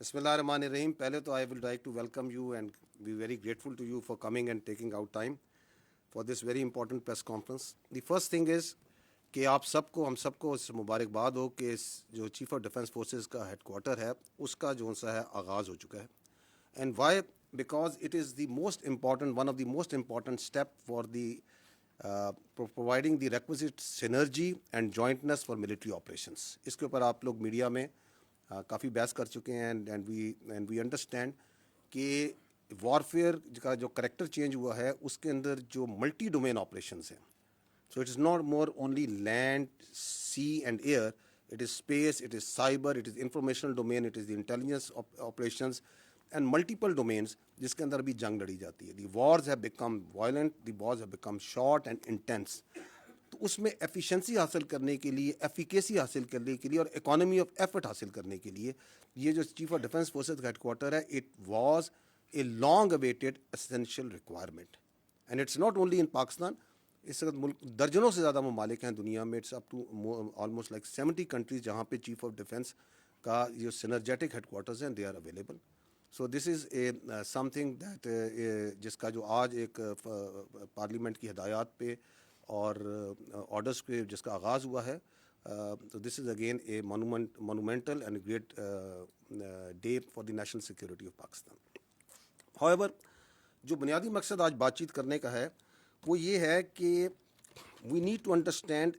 بسم اللہ الرحمن الرحیم. پہلے تو I will like to welcome you and be very grateful to you for coming and taking out time for this very important press conference. The first thing is کہ آپ سب کو ہم سب کو اس مبارکباد ہو کہ جو چیف آف ڈیفینس فورسز کا headquarter ہے اس کا جو سا ہے آغاز ہو چکا ہے. And why? Because it is the most important one of the most important step for the providing the requisite synergy and jointness for military operations. اس کے اوپر آپ لوگ میڈیا میں کافی بحث کر چکے ہیں اینڈ وی انڈرسٹینڈ کہ وارفیئر کا جو کریکٹر چینج ہوا ہے اس کے اندر جو ملٹی ڈومین آپریشنز ہیں. So it is not more only land, sea and air, it is space, it is cyber, it is informational domain, it is the intelligence operations and multiple domains جس کے اندر بھی جنگ لڑی جاتی ہے. The wars have become violent, the wars have become short and intense. تو اس میں ایفیشنسی حاصل کرنے کے لیے, ایفیکیسی حاصل کرنے کے لیے اور اکانومی آف ایفرٹ حاصل کرنے کے لیے یہ جو چیف آف ڈیفینس فورسز کا ہیڈ کوارٹر ہے, it was a long awaited essential requirement. And it's not only in Pakistan. اس وقت ملک درجنوں سے زیادہ ممالک ہیں دنیا میں, it's up to almost like 70 countries جہاں پہ چیف آف ڈیفینس کا جو سینرجیٹک ہیڈ کوارٹرز ہیں they are available. So this is a something that جس کا جو آج ایک پارلیمنٹ کی ہدایات پہ اور آرڈرس پہ جس کا آغاز ہوا ہے. تو this is again a monumental and great day for the national security of Pakistan. How جو بنیادی مقصد آج بات چیت کرنے کا ہے وہ یہ ہے کہ we need to understand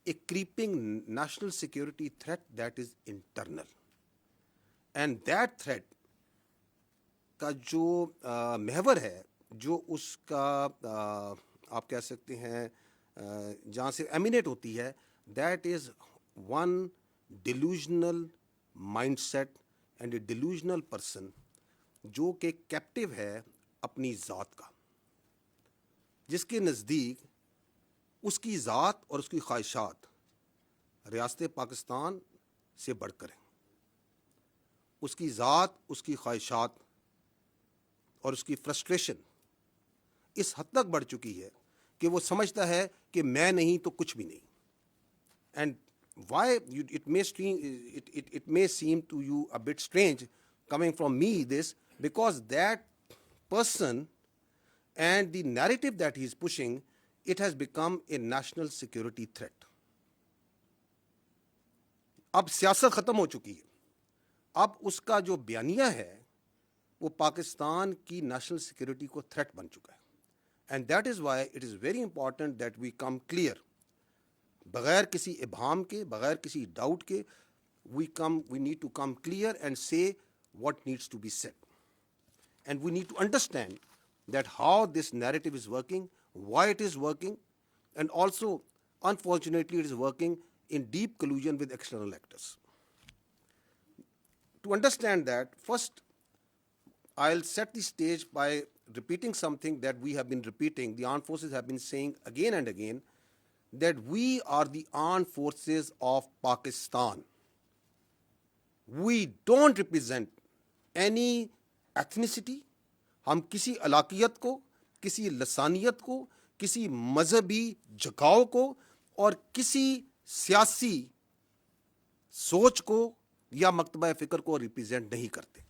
a creeping national security threat that is internal. And that threat کا جو محور ہے, جو اس کا آپ کہہ سکتے ہیں جہاں سے ایمینیٹ ہوتی ہے, that is one delusional mindset and a delusional person جو کہ کیپٹیو ہے اپنی ذات کا, جس کے نزدیک اس کی ذات اور اس کی خواہشات ریاست پاکستان سے بڑھ کر ہیں. اس کی ذات, اس کی خواہشات اور اس کی فرسٹریشن اس حد تک بڑھ چکی ہے کہ وہ سمجھتا ہے کہ میں نہیں تو کچھ بھی نہیں. And why it may seem to you a bit strange coming from me this, because that person and the narrative that he is pushing, it has become a national security threat. اب سیاست ختم ہو چکی ہے, اب اس کا جو بیانیہ ہے وہ پاکستان کی نیشنل سیکورٹی کو تھریٹ بن چکا ہے. And that is why it is very important that we come clear, بغیر کسی ابہام کے, بغیر کسی ڈاؤٹ کے, we need to come clear and say what needs to be said. And we need to understand that how this narrative is working, why it is working, and also, unfortunately, it is working in deep collusion with external actors. To understand that, first, I'll set the stage by repeating something that we have been repeating, the armed forces have been saying again and again, that we are the armed forces of Pakistan. We don't represent any ethnicity. ہم کسی علاقیت کو, کسی لسانیت کو, کسی مذہبی جھکاؤ کو اور کسی سیاسی سوچ کو یا مکتبہ فکر کو ریپرزینٹ نہیں کرتے.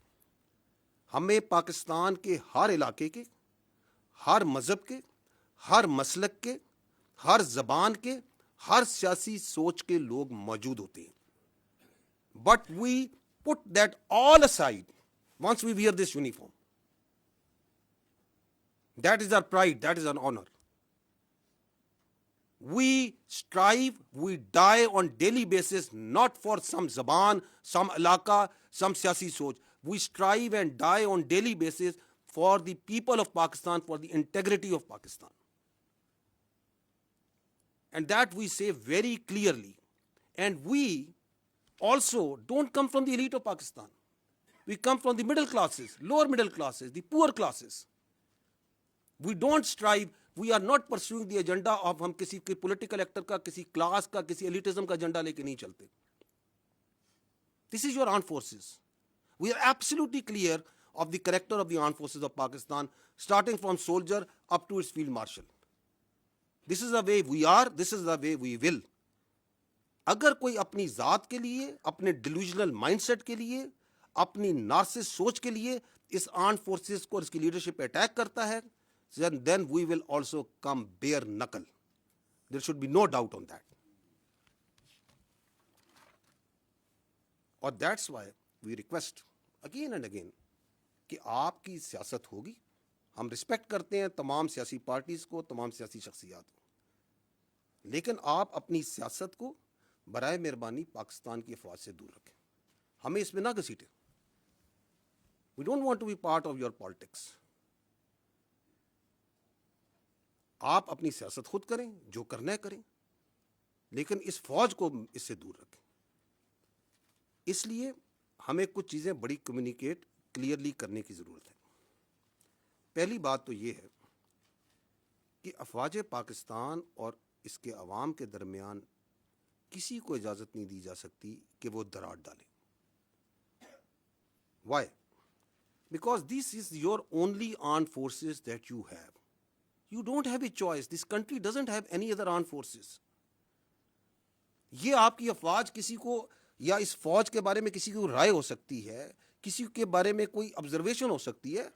ہمیں پاکستان کے ہر علاقے کے, ہر مذہب کے, ہر مسلک کے, ہر زبان کے, ہر سیاسی سوچ کے لوگ موجود ہوتے ہیں. But we put that all aside once we wear this uniform. That is our pride, that is our honor. We strive, we die on daily basis, not for some zaban, some alaka, some siyasi soch. We strive and die on daily basis for the people of Pakistan, for the integrity of Pakistan. And that we say very clearly. And we also don't come from the elite of Pakistan. We come from the middle classes, lower middle classes, the poor classes. We don't strive, we are not pursuing the agenda of ہم کسی political actor کا, کسی class کا, کسی ایلیٹزم کا agenda لے کے نہیں چلتے. This is your armed forces. We are absolutely clear of the character of the armed forces of Pakistan, starting from soldier up to its field marshal. This is the way we are, this is the way we will. اگر کوئی اپنی ذات کے لیے, اپنے delusional mind set کے لیے, اپنی نارسس سوچ کے لیے اس آرمڈ فورسز کو اور اس کی لیڈرشپ پہ اٹیک کرتا ہے, then we will also come bare knuckle. There should be no doubt on that. اور that's why we request again and again کہ آپ کی سیاست ہوگی. ہم رسپیکٹ کرتے ہیں تمام سیاسی پارٹیز کو, تمام سیاسی شخصیات کو, لیکن آپ اپنی سیاست کو برائے مہربانی پاکستان کی افواج سے دور رکھیں. ہمیں اس میں نہ گھسیٹیں. We don't want to be part of your politics. آپ اپنی سیاست خود کریں, جو کرنا ہے کریں, لیکن اس فوج کو اس سے دور رکھیں. اس لیے ہمیں کچھ چیزیں بڑی کمیونیکیٹ کلیئرلی کرنے کی ضرورت ہے. پہلی بات تو یہ ہے کہ افواج پاکستان اور اس کے عوام کے درمیان کسی کو اجازت نہیں دی جا سکتی کہ وہ دراڑ ڈالے. Why? Because this is your only armed forces that you have. You don't have a choice. This country doesn't have any other armed forces. یہ آپ کی افواج کسی کو, یا اس فوج کے بارے میں کسی کو رائے ہو سکتی ہے, کسی کے بارے میں کوئی آبزرویشن ہو سکتی ہے,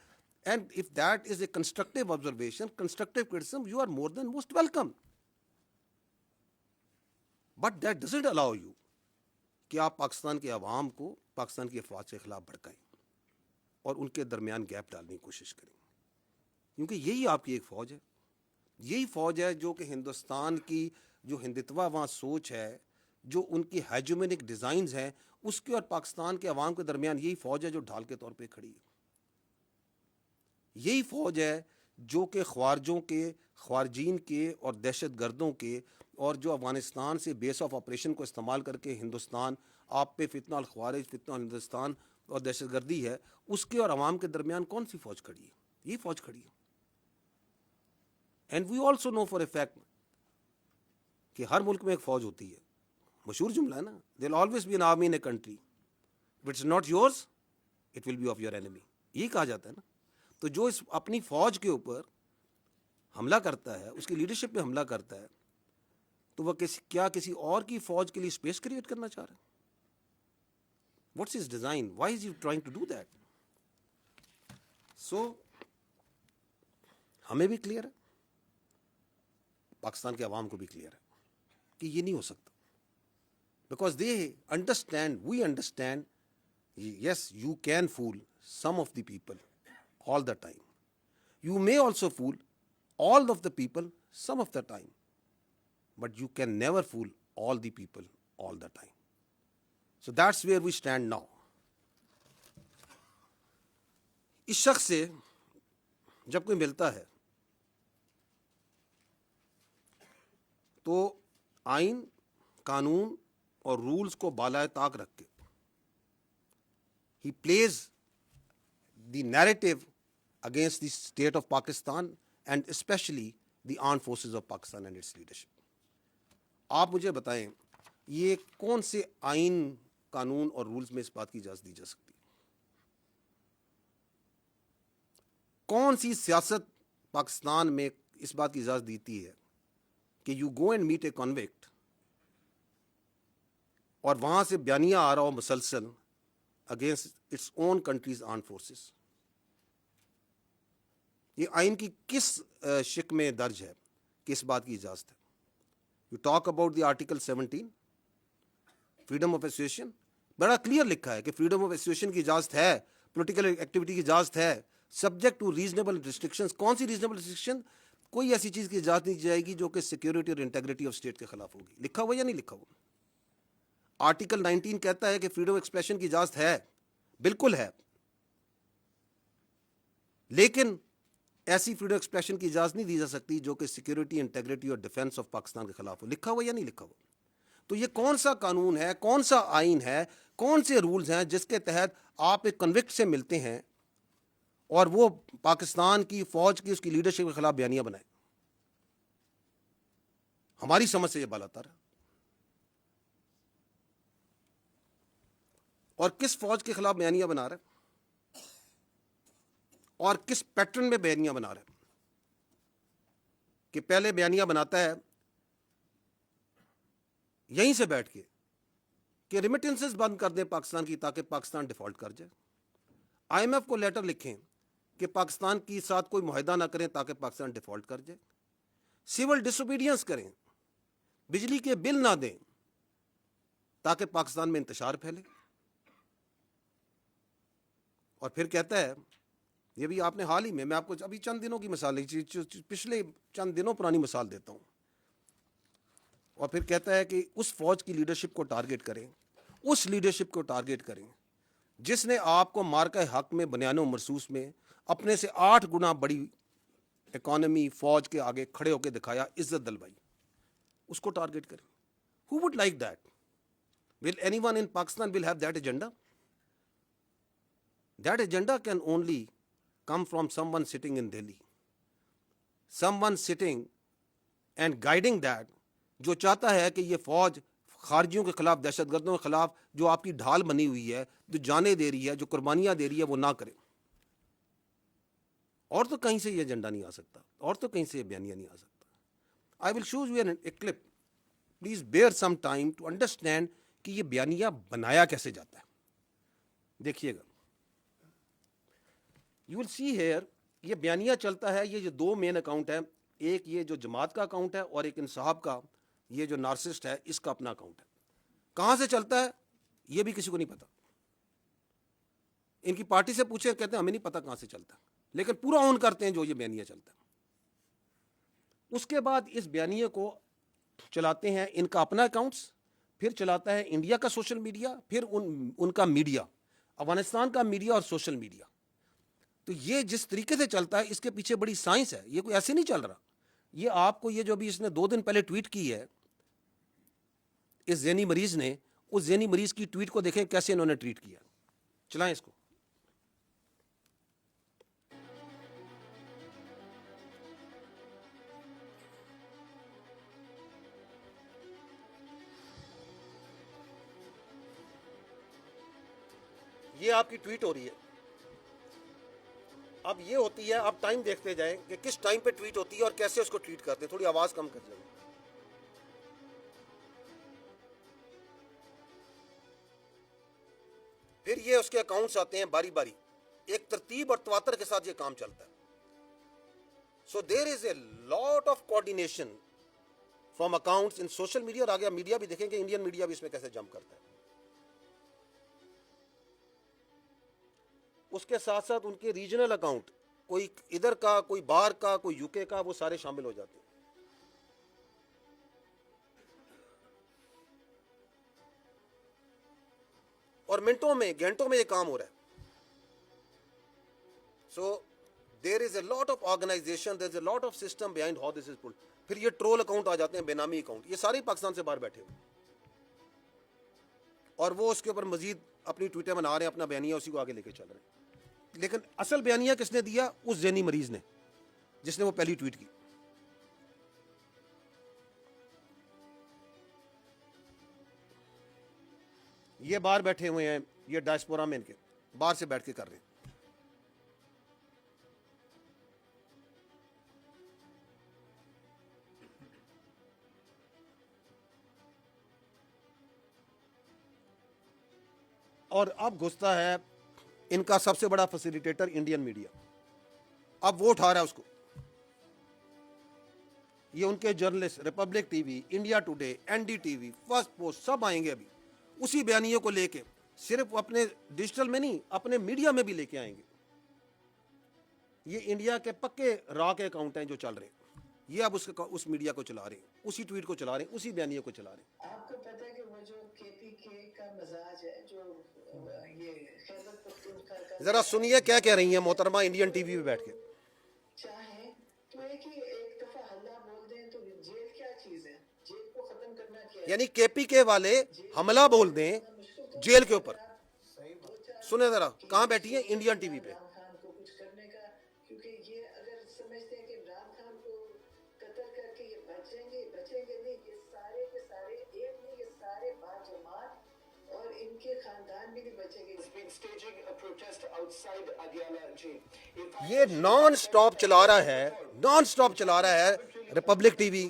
and if that is a constructive observation, constructive criticism, you are more than most welcome. But that doesn't allow you کہ آپ پاکستان کے عوام کو پاکستان کی افواج کے خلاف بھڑکائیں اور ان کے درمیان گیپ ڈالنے کی کوشش کریں, کیونکہ یہی آپ کی ایک فوج ہے. یہی فوج ہے جو کہ ہندوستان کی جو ہندتوا وہاں سوچ ہے, جو ان کی ہیجومینک ڈیزائنز ہیں, اس کے اور پاکستان کے عوام کے درمیان یہی فوج ہے جو ڈھال کے طور پہ کھڑی ہے. یہی فوج ہے جو کہ خوارجوں کے, خوارجین کے اور دہشت گردوں کے, اور جو افغانستان سے بیس آف آپریشن کو استعمال کر کے ہندوستان آپ پہ فتنہ الخوارج, فتنہ ہندوستان اور دہشت گردی ہے, اس کے اور عوام کے درمیان کون سی فوج کھڑی ہے؟ یہ فوج کھڑی ہے. And we also know for a fact کہ ہر ملک میں ایک فوج ہوتی ہے. مشہور جملہ ہے نا, there always be an army in a country, if it's not yours it will be of your enemy. یہی کہا جاتا ہے نا. تو جو اس اپنی فوج کے اوپر حملہ کرتا ہے, اس کی لیڈرشپ پہ حملہ کرتا ہے, تو وہ کیا کسی اور کی فوج کے لیے اسپیس کریٹ کرنا چاہ رہا ہے؟ What's his design? Why is you trying to do that? So ہمیں بھی کلیئر ہے, پاکستان کے عوام کو بھی کلیئر ہے کہ یہ نہیں ہو سکتا. Because they understand, we understand, yes you can fool some of the people all the time. You may also fool all of the people some of the time, but you can never fool all the people all the time. So that's where we stand now. اس شخص سے جب کوئی ملتا ہے تو آئین, قانون اور رولز کو بالائے طاق رکھ کے he plays the narrative against the state of Pakistan and especially the armed forces of Pakistan and its leadership. آپ مجھے بتائیں یہ کون سے آئین, قانون اور رولز میں اس بات کی اجازت دی جا سکتی ہے؟ کون سی سیاست پاکستان میں اس بات کی اجازت دیتی ہے کہ you go and meet a convict اور وہاں سے بیانیہ آ رہا ہو مسلسل against its own country's armed forces? یہ آئین کی کس شق میں درج ہے کہ اس بات کی اجازت ہے؟ You talk about the article 17 freedom of association, بڑا کلیئر لکھا ہے کہ فریڈم آف ایسوسیشن کی اجازت ہے, پولیٹیکل ایکٹیویٹی کی اجازت ہے, سبجیکٹ ٹو ریزنیبل ریسٹرکشنز. کون سی ریزنیبل ریسٹرکشن؟ کوئی ایسی چیز کی اجازت نہیں دی جائے گی جو کہ سیکورٹی اور انٹیگریٹی آف اسٹیٹ کے خلاف ہوگی. لکھا ہوا یا نہیں لکھا ہوا؟ آرٹیکل 19 کہتا ہے کہ فریڈم آف ایکسپریشن کی اجازت ہے, بالکل ہے, لیکن ایسی فریڈم ایکسپریشن کی اجازت نہیں دی جا سکتی جو کہ سیکورٹی, انٹیگریٹی اور ڈیفنس آف پاکستان کے خلاف ہو. لکھا ہوا یا نہیں لکھا ہوا؟ تو یہ کون سا قانون ہے, کون سا آئین ہے, کون سے رولز ہیں جس کے تحت آپ ایک کنوکٹ سے ملتے ہیں اور وہ پاکستان کی فوج کی, اس کی لیڈرشپ کے خلاف بیانیہ بنائے؟ ہماری سمجھ سے یہ بالاتر ہے. اور کس فوج کے خلاف بیانیہ بنا رہا ہے اور کس پیٹرن میں بیانیہ بنا رہا ہے؟ کہ پہلے بیانیہ بناتا ہے یہیں سے بیٹھ کے کہ ریمیٹنسز بند کر دیں پاکستان کی تاکہ پاکستان ڈیفالٹ کر جائے. آئی ایم ایف کو لیٹر لکھیں کہ پاکستان کے ساتھ کوئی معاہدہ نہ کریں تاکہ پاکستان ڈیفالٹ کر جائے. سول ڈس اوبیڈینس کریں, بجلی کے بل نہ دیں تاکہ پاکستان میں انتشار پھیلے. اور پھر کہتا ہے, یہ بھی آپ نے حال ہی میں آپ کو ابھی چند دنوں کی مثال, پچھلے چند دنوں پرانی مثال دیتا ہوں, اور پھر کہتا ہے کہ اس فوج کی لیڈرشپ کو ٹارگٹ کریں, اس لیڈرشپ کو ٹارگٹ کریں جس نے آپ کو مارکہ حق میں بنیان و مرصوص میں اپنے سے 8 گنا بڑی اکانومی فوج کے آگے کھڑے ہو کے دکھایا, عزت دلوائی, اس کو ٹارگٹ کریں. Who would like that? Will anyone in Pakistan will have that agenda? That agenda can only come from someone sitting in Delhi. Someone sitting and guiding that, جو چاہتا ہے کہ یہ فوج خارجیوں کے خلاف, دہشت گردوں کے خلاف جو آپ کی ڈھال بنی ہوئی ہے, جو جانیں دے رہی ہے, جو قربانیاں دے رہی ہے, وہ نہ کرے. اور تو کہیں سے یہ ایجنڈا نہیں آ سکتا, اور تو کہیں سے یہ بیانیہ نہیں آ سکتا. I will show you a clip. Please bear some time to understand کہ یہ بیانیہ بنایا کیسے جاتا ہے. دیکھیے گا, you will see here, یہ بیانیہ چلتا ہے, یہ جو 2 مین اکاؤنٹ ہے, ایک یہ جو جماعت کا اکاؤنٹ ہے اور ایک انصاف کا, یہ جو نارسسٹ ہے اس کا اپنا اکاؤنٹ ہے. کہاں سے چلتا ہے یہ بھی کسی کو نہیں پتا. ان کی پارٹی سے پوچھیں, کہتے ہیں ہمیں نہیں پتا کہاں سے چلتا, لیکن پورا اون کرتے ہیں جو یہ بیانیہ چلتا ہے. اس کے بعد اس بیانیے کو چلاتے ہیں ان کا اپنا اکاؤنٹس, پھر چلاتا ہے انڈیا کا سوشل میڈیا, پھر ان کا میڈیا, افغانستان کا میڈیا اور سوشل میڈیا. تو یہ جس طریقے سے چلتا ہے اس کے پیچھے بڑی سائنس ہے, یہ کوئی ایسے نہیں چل رہا. یہ آپ کو, یہ جو بھی اس نے 2 دن پہلے ٹویٹ کی ہے اس ذہنی مریض نے, اس ذہنی مریض کی ٹویٹ کو دیکھیں کیسے انہوں نے ٹویٹ کیا. چلائیں اس کو. یہ آپ کی ٹویٹ ہو رہی ہے. اب یہ ہوتی ہے, آپ ٹائم دیکھتے جائیں کہ کس ٹائم پہ ٹویٹ ہوتی ہے اور کیسے اس کو ٹویٹ کرتے ہیں. تھوڑی آواز کم کر جائیں. پھر یہ اس کے اکاؤنٹس آتے ہیں باری باری, ایک ترتیب اور تواتر کے ساتھ یہ کام چلتا ہے. So there is a lot of coordination from accounts in social media. اور آگے میڈیا بھی دیکھیں کہ انڈین میڈیا بھی اس میں کیسے جمپ کرتا ہے. اس کے ساتھ ساتھ ان کے ریجنل اکاؤنٹ, کوئی ادھر کا, کوئی باہر کا, کوئی یو کے کا, وہ سارے شامل ہو جاتے ہیں. اور منٹوں میں, گھنٹوں میں یہ کام ہو رہا ہے. So there is a lot of organisation, there is a lot of system behind how this is pulled. پھر یہ ٹرول اکاؤنٹ آ جاتے ہیں, بے نامی اکاؤنٹ, یہ سارے پاکستان سے باہر بیٹھے ہوئے, اور وہ اس کے اوپر مزید اپنی ٹویٹیں بنا رہے ہیں, اپنا بیانیہ اسی کو آگے لے کے چل رہے ہیں. لیکن اصل بیانیہ کس نے دیا؟ اس ذہنی مریض نے, جس نے وہ پہلی ٹویٹ کی. یہ باہر بیٹھے ہوئے ہیں, یہ ڈائسپورا میں ان کے باہر سے بیٹھ کے کر رہے ہیں. اور اب گھستا ہے ان کا سب سے بڑا فیسیلیٹیٹر انڈین میڈیا. اب وہ اٹھا رہا ہے اس کو. یہ ان کے journalist, Republic T V, India Today, N D T V, Firstpost, سب آئیں گے ابھی اسی بیانیے کو لے کے. صرف اپنے ڈیجیٹل میں نہیں, اپنے میڈیا میں بھی لے کے آئیں گے. یہ انڈیا کے پکے را کے اکاؤنٹ ہیں جو چل رہے ہیں. یہ اب اس میڈیا کو چلا رہے ہیں, اسی ٹویٹ کو چلا رہے ہیں, اسی بیانیے کو چلا رہے ہیں. آپ کو پتہ ہے کہ وہ جو کے پی کے کا مزاج ہے, جو یہ خیبر پختونخوا کا, ذرا سنیے کیا کہہ رہی ہیں محترمہ انڈین ٹی وی پہ بیٹھ کے. چاہیں تو ایک دفعہ حملہ بول دیں تو جیل کیا چیز ہے, جیل کو ختم کرنا کیا ہے. یعنی کے پی کے والے حملہ بول دیں جیل کے اوپر. سنیں ذرا, کہاں بیٹھی ہیں؟ انڈین ٹی وی پہ. عمران خان کو کچھ کرنے کا, کیونکہ یہ اگر سمجھتے ہیں کہ عمران خان کو قتل کر کے یہ بچیں گے نہیں, یہ سارے کے سارے ایک نہیں, یہ سارے باجماعت اور ان کے خاندان بھی نہیں بچیں گے. یہ نان سٹاپ چلا رہا ہے, نان سٹاپ چلا رہا ہے republic T we,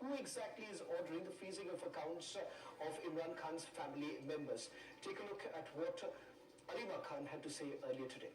who exactly is ordering the freezing of accounts of Imran Khan's family members? Take a look at what Arima Khan had to say earlier today.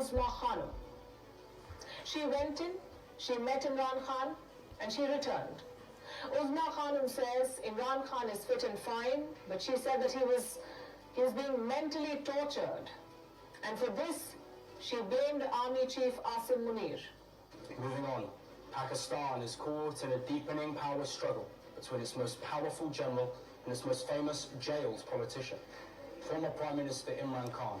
Uzma Khanum. She went in, she met Imran Khan, and she returned. Uzma Khanum says Imran Khan is fit and fine, but she said that he was being mentally tortured, and for this she blamed Army Chief Asim Munir. Moving on, Pakistan is caught in a deepening power struggle between its most powerful general and its most famous jailed politician. Former Prime Minister Imran Khan,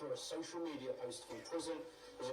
through a social media post from prison, was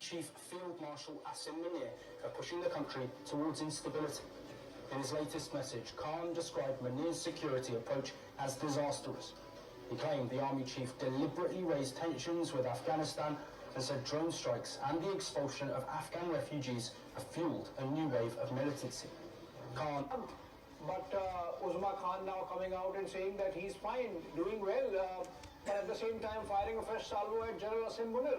Chief Field Marshal Asim Munir are pushing the country towards instability. In his latest message, Khan described Munir's security approach as disastrous. He claimed the army chief deliberately raised tensions with Afghanistan and said drone strikes and the expulsion of Afghan refugees have fueled a new wave of militancy. Khan. But Uzma Khan now coming out and saying that he's fine, doing well, but at the same time firing a fresh salvo at General Asim Munir.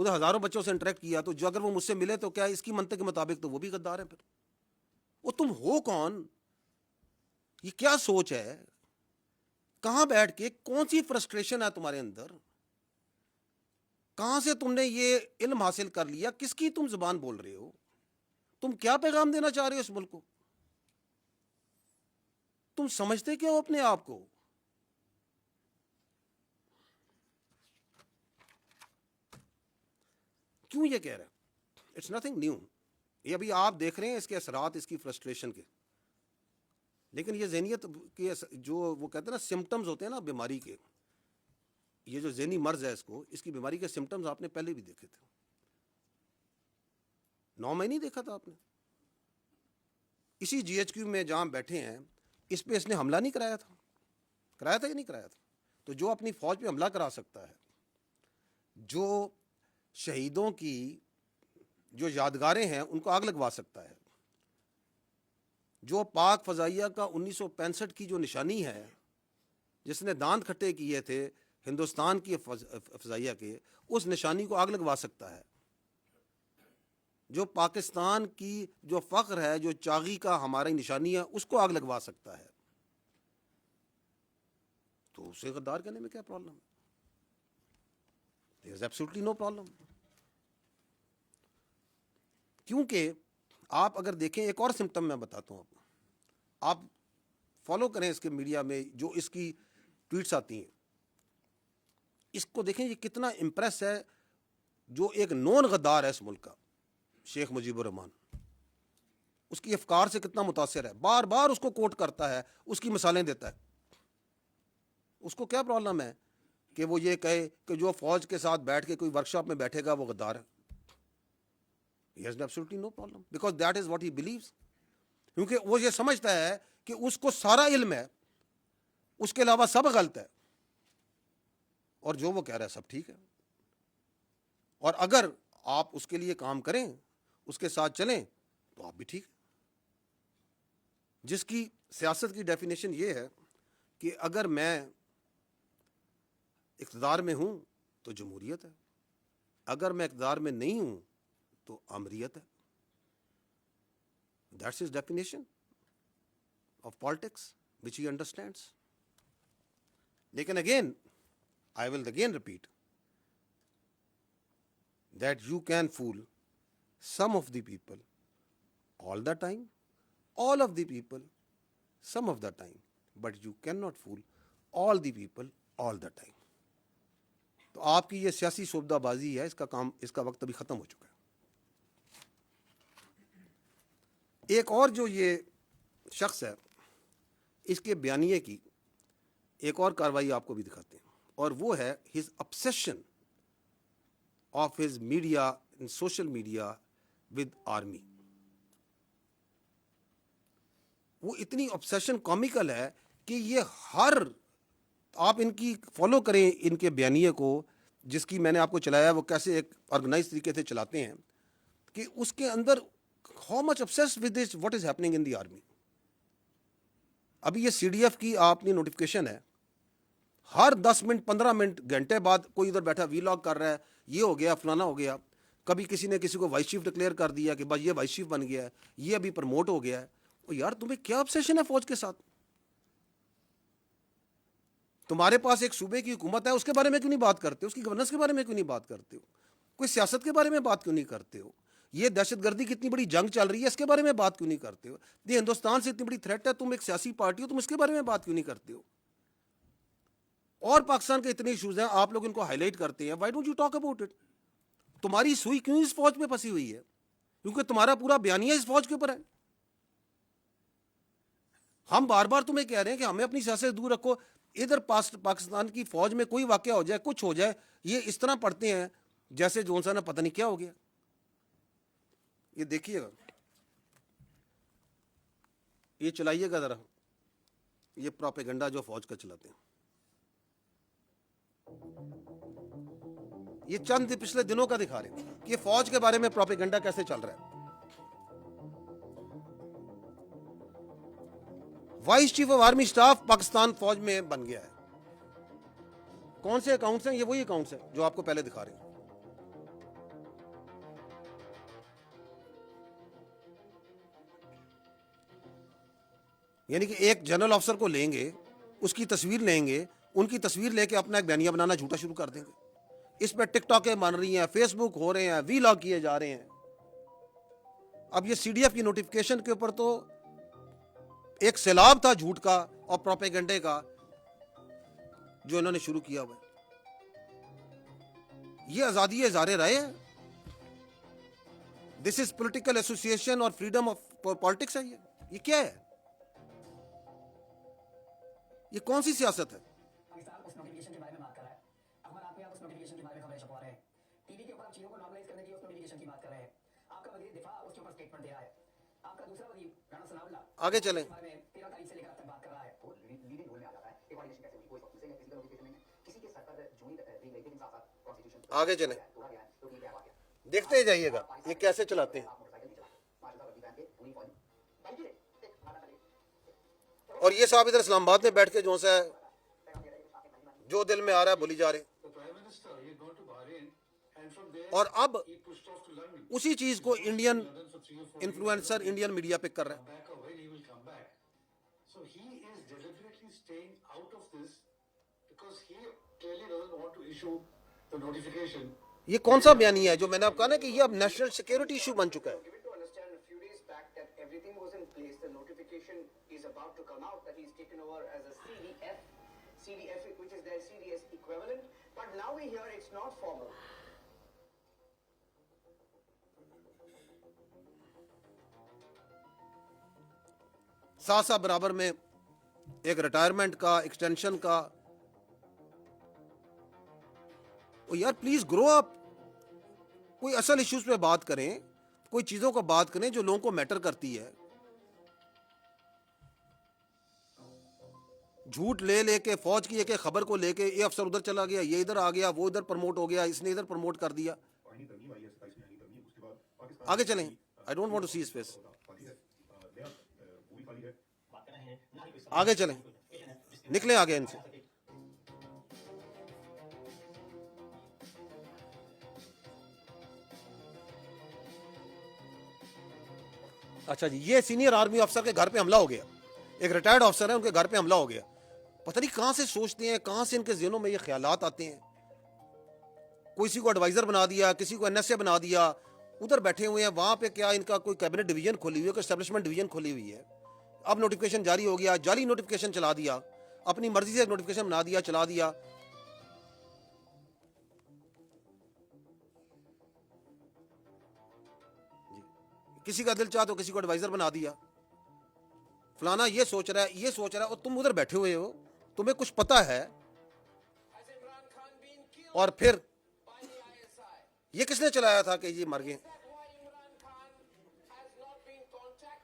ادھر ہزاروں بچوں سے interact کیا, تو جو اگر وہ مجھ سے ملے تو کیا اس کی منطق کے مطابق تو وہ بھی غدار ہیں. پھر وہ تم ہو کون؟ یہ کیا سوچ ہے؟ کہاں بیٹھ کے کون سی فرسٹریشن ہے تمہارے اندر؟ کہاں سے تم نے یہ علم حاصل کر لیا؟ کس کی تم زبان بول رہے ہو؟ تم کیا پیغام دینا چاہ رہے ہو اس ملک کو؟ تم سمجھتے کیا ہو اپنے آپ کو؟ کیوں یہ کہہ رہا ہے؟ It's nothing new. یہ ابھی آپ دیکھ رہے ہیں اس کے اثرات اس کی فرسٹریشن کے. لیکن یہ ذہنیت کے جو وہ کہتے ہیں نا سمٹمز ہوتے ہیں نا بیماری کے, یہ جو ذہنی مرض ہے اس کی بیماری کے سمٹمز آپ نے پہلے بھی دیکھے تھے. 9 مہینے نہیں دیکھا تھا آپ نے؟ اسی GHQ میں جہاں بیٹھے ہیں اس پہ اس نے حملہ نہیں کرایا تھا؟ کرایا تھا کہ نہیں کرایا تھا؟ تو جو اپنی فوج پہ حملہ کرا سکتا ہے, جو شہیدوں کی جو یادگاریں ہیں ان کو آگ لگوا سکتا ہے, جو پاک فضائیہ کا 1965 کی جو نشانی ہے جس نے دانت کھٹے کیے تھے ہندوستان کی فضائیہ کے, اس نشانی کو آگ لگوا سکتا ہے, جو پاکستان کی جو فخر ہے, جو چاغی کا ہماری نشانی ہے, اس کو آگ لگوا سکتا ہے, تو اسے غدار کہنے میں کیا problem? There is absolutely no problem. کیونکہ آپ اگر دیکھیں ایک اور سمٹم میں بتاتا ہوں آپ فالو کریں اس کے میڈیا میں جو اس کی ٹویٹس آتی ہیں, اس کو دیکھیں یہ کتنا امپریس ہے, جو ایک نون غدار ہے اس ملک کا, شیخ مجیب الرحمان, اس کی افکار سے کتنا متاثر ہے, بار بار اس کو کوٹ کرتا ہے, اس کی مثالیں دیتا ہے. اس کو کیا پرابلم ہے کہ وہ یہ کہے کہ جو فوج کے ساتھ بیٹھ کے کوئی ورکشاپ میں بیٹھے گا وہ غدار ہے؟ He has absolutely no problem because that is what he believes. کیونکہ وہ یہ سمجھتا ہے کہ اس کو سارا علم ہے, اس کے علاوہ سب غلط ہے, اور جو وہ کہہ رہا ہے سب ٹھیک ہے. اور اگر آپ اس کے لیے کام کریں, اس کے ساتھ چلیں, تو آپ بھی ٹھیک. جس کی سیاست کی ڈیفینیشن یہ ہے کہ اگر میں اقتدار میں ہوں تو جمہوریت ہے, اگر میں اقتدار میں نہیں ہوں تو آمریت ہے. That's his definition of politics which he understands. لیکن again, I will again repeat that you can fool some of the people all the time, all of the people some of the time, but you cannot fool all the people all the time. تو آپ کی یہ سیاسی سوبدہ بازی ہے, اس کا وقت ابھی ختم ہو چکا ہے. ایک اور جو یہ شخص ہے, اس کے بیانیے کی ایک اور کاروائی آپ کو بھی دکھاتے ہیں, اور وہ ہے his obsession of his media and social media with army. وہ اتنی obsession comical ہے کہ یہ آپ ان کی فالو کریں ان کے بیانیے کو, جس کی میں نے آپ کو چلایا, وہ کیسے ایک آرگنائز طریقے سے چلاتے ہیں, کہ اس کے اندر how much obsessed with this what is happening in the army. ابھی یہ CDF کی آپ نے نوٹیفکیشن ہے, ہر 10 منٹ 15 منٹ گھنٹے بعد کوئی ادھر بیٹھا وی لاگ کر رہا ہے, یہ ہو گیا فلانا ہو گیا. کبھی کسی نے کسی کو وائس چیف ڈکلیئر کر دیا کہ بس یہ وائس چیف بن گیا ہے, یہ ابھی پروموٹ ہو گیا ہے. اور یار تمہیں کیا obsession ہے فوج کے ساتھ؟ تمہارے پاس ایک صوبے کی حکومت ہے, اس کے بارے میں کیوں نہیں بات کرتے ہو؟ اس کی گورننس کے بارے میں کیوں نہیں بات کرتے ہو؟ کوئی سیاست کے بارے میں بات کیوں نہیں کرتے ہو؟ یہ دہشت گردی کی اتنی بڑی جنگ چل رہی ہے, اس کے بارے میں بات کیوں نہیں کرتے ہو؟ یہ ہندوستان سے اتنی بڑی تھریٹ ہے, تم ایک سیاسی پارٹی ہو, تم اس کے بارے میں بات کیوں نہیں کرتے ہو؟ اور پاکستان کے اتنے ایشوز ہیں, آپ لوگ ان کو ہائی لائٹ کرتے ہیں. Why don't you talk about it? تمہاری سوئی کیوں اس فوج پہ پھنسی ہوئی ہے؟ کیونکہ تمہارا پورا بیانیہ اس فوج کے اوپر ہے. ہم بار بار تمہیں کہہ رہے ہیں کہ ہمیں اپنی سیاست سے دور رکھو. ادھر پاکستان کی فوج میں کوئی واقعہ ہو جائے, کچھ ہو جائے, یہ اس طرح پڑھتے ہیں جیسے جون سا نے پتہ نہیں کیا ہو گیا. یہ دیکھیے گا, یہ چلائیے گا ذرا, یہ پروپیگنڈا جو فوج کا چلاتے ہیں. یہ چند پچھلے دنوں کا دکھا رہے ہیں کہ فوج کے بارے میں پروپیگنڈا کیسے چل رہا ہے. Vice chief of army staff Pakistan فوج میں بن گیا ہے. کون سے اکاؤنٹس ہیں؟ یہ وہی اکاؤنٹس ہیں جو آپ کو پہلے دکھا رہے ہیں. یعنی کہ ایک جنرل آفیسر کو لیں گے, اس کی تصویر لیں گے, ان کی تصویر لے کے اپنا ایک بیانیہ بنانا جھوٹا شروع کر دیں گے. اس پہ ٹک ٹاکیں بن رہی ہیں, فیس بک ہو رہے ہیں, وی لاگ کیے جا رہے ہیں. اب یہ سی ڈی ایف کی نوٹیفکیشن کے اوپر تو ایک سیلاب تھا جھوٹ کا اور پروپیگنڈے کا جو انہوں نے شروع کیا ہوا ہے. یہ آزادی اظہار رائے ہے, دس از پولیٹیکل ایسوسیشن اور فریڈم آف پالیٹکس ہے. یہ کیا ہے؟ یہ کون سی سیاست ہے؟ پاکستان اس نوٹیفکیشن کے بارے میں بات کر رہا ہے. اخبار آپ اس نوٹیفکیشن کے بارے میں خبریں چھپوا رہے ہیں. ٹی وی کے اوپر چیزوں کو نارملائز کرنے کی اس نوٹیفکیشن کی بات کر رہے ہیں. آپ کا وزیر دفاع اس کے اوپر اسٹیٹمنٹ دے رہا ہے. آپ کا دوسرا وزیر رانا ثناء اللہ آگے چلیں. 13 تاریخ سے لے کر اب تک بات کر رہا ہے. وہ لیڈنگ رول میں آ جاتا ہے. یہ کوارڈینیشن کیسے ہوئی؟ کوئی کسی کا نوٹیفکیشن نہیں ہے, کسی کے سر پر جوئی دی گئی, لیکن ساتھ ساتھ کانسٹیٹیوشن آگے چلیں, توڑا گیا ہے. تو یہ کیا واقعہ ہے؟ دیکھتے جائیے گا یہ کیسے چلاتے ہیں. آپ موٹر سائیکل نہیں چلا, ماشاء اللہ پہن کے پوری فوج بھائی جی اور یہ صاحب ادھر اسلام آباد میں بیٹھ کے جو سا جو دل میں آ رہا ہے بولی جا رہے ہیں. اور اب اسی چیز کو انڈین انفلوئنسر انڈین میڈیا پک کر رہا ہے. یہ کون سا بیانیہ ہے جو میں نے آپ کہا نا کہ یہ اب نیشنل سیکیورٹی ایشو بن چکا ہے. Given to understand a few days back that everything was in place, the notification is about to come out that he's taken over as a CDF, which is their CDS equivalent, but now we hear it's not formal. ساتھ ساتھ برابر میں ایک retirement کا, extension کا. یار please گرو اپ, کوئی اصل ایشوز پہ بات کریں, کوئی چیزوں کو بات کریں جو لوگوں کو میٹر کرتی ہے. جھوٹ لے لے کے فوج کی ایک خبر کو لے کے یہ افسر ادھر چلا گیا, یہ ادھر آ گیا, وہ ادھر پروموٹ ہو گیا, اس نے ادھر پروموٹ کر دیا. آگے چلیں. I don't want to see his face. آگے چلیں, نکلیں آگے ان سے. اچھا جی, یہ سینئر آرمی افسر کے گھر پہ حملہ ہو گیا. ایک ریٹائرڈ افسر ہے, ان کے گھر پہ حملہ ہو گیا. پتہ نہیں کہاں سے سوچتے ہیں, کہاں سے ان کے ذہنوں میں یہ خیالات آتے ہیں. کسی کو ایڈوائزر بنا دیا, کسی کو NSA بنا دیا, ادھر بیٹھے ہوئے ہیں. وہاں پہ کیا ان کا کوئی کیبنٹ ڈویژن کھولی ہوئی ہے, کوئی اسٹیبلشمنٹ ڈویژن کھولی ہوئی ہے. اب نوٹیفکیشن جاری ہو گیا, جعلی نوٹیفکیشن چلا دیا, اپنی مرضی سے ایک نوٹیفکیشن بنا دیا, چلا دیا. کسی کا دل چاہ تو کسی کو ایڈوائزر بنا دیا. فلانا یہ سوچ رہا ہے, یہ سوچ رہا ہے, اور تم ادھر بیٹھے ہوئے ہو, تمہیں کچھ پتا ہے. اور پھر یہ کس نے چلایا تھا کہ یہ مر گئے,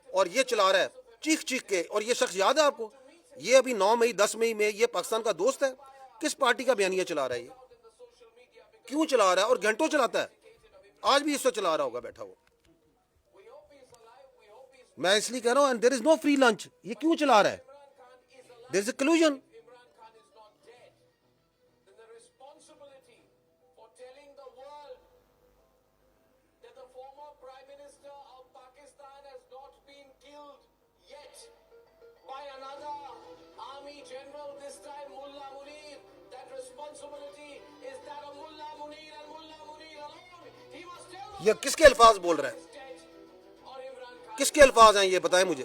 اور یہ چلا رہا ہے چیخ چیخ کے. اور یہ شخص یاد ہے آپ کو, یہ ابھی 9 مئی 10 مئی میں یہ پاکستان کا دوست ہے. کس پارٹی کا بیانیہ چلا رہا ہے, یہ کیوں چلا رہا ہے, اور گھنٹوں چلاتا ہے. آج بھی اس سے چلا رہا ہوگا بیٹھا ہو. میں اس لیے کہہ رہا ہوں, and there is no free lunch. یہ کیوں چلا رہا ہے؟ there is a collusion. یہ کس کے الفاظ بول رہا ہے, کس کے الفاظ ہیں یہ بتائیں مجھے,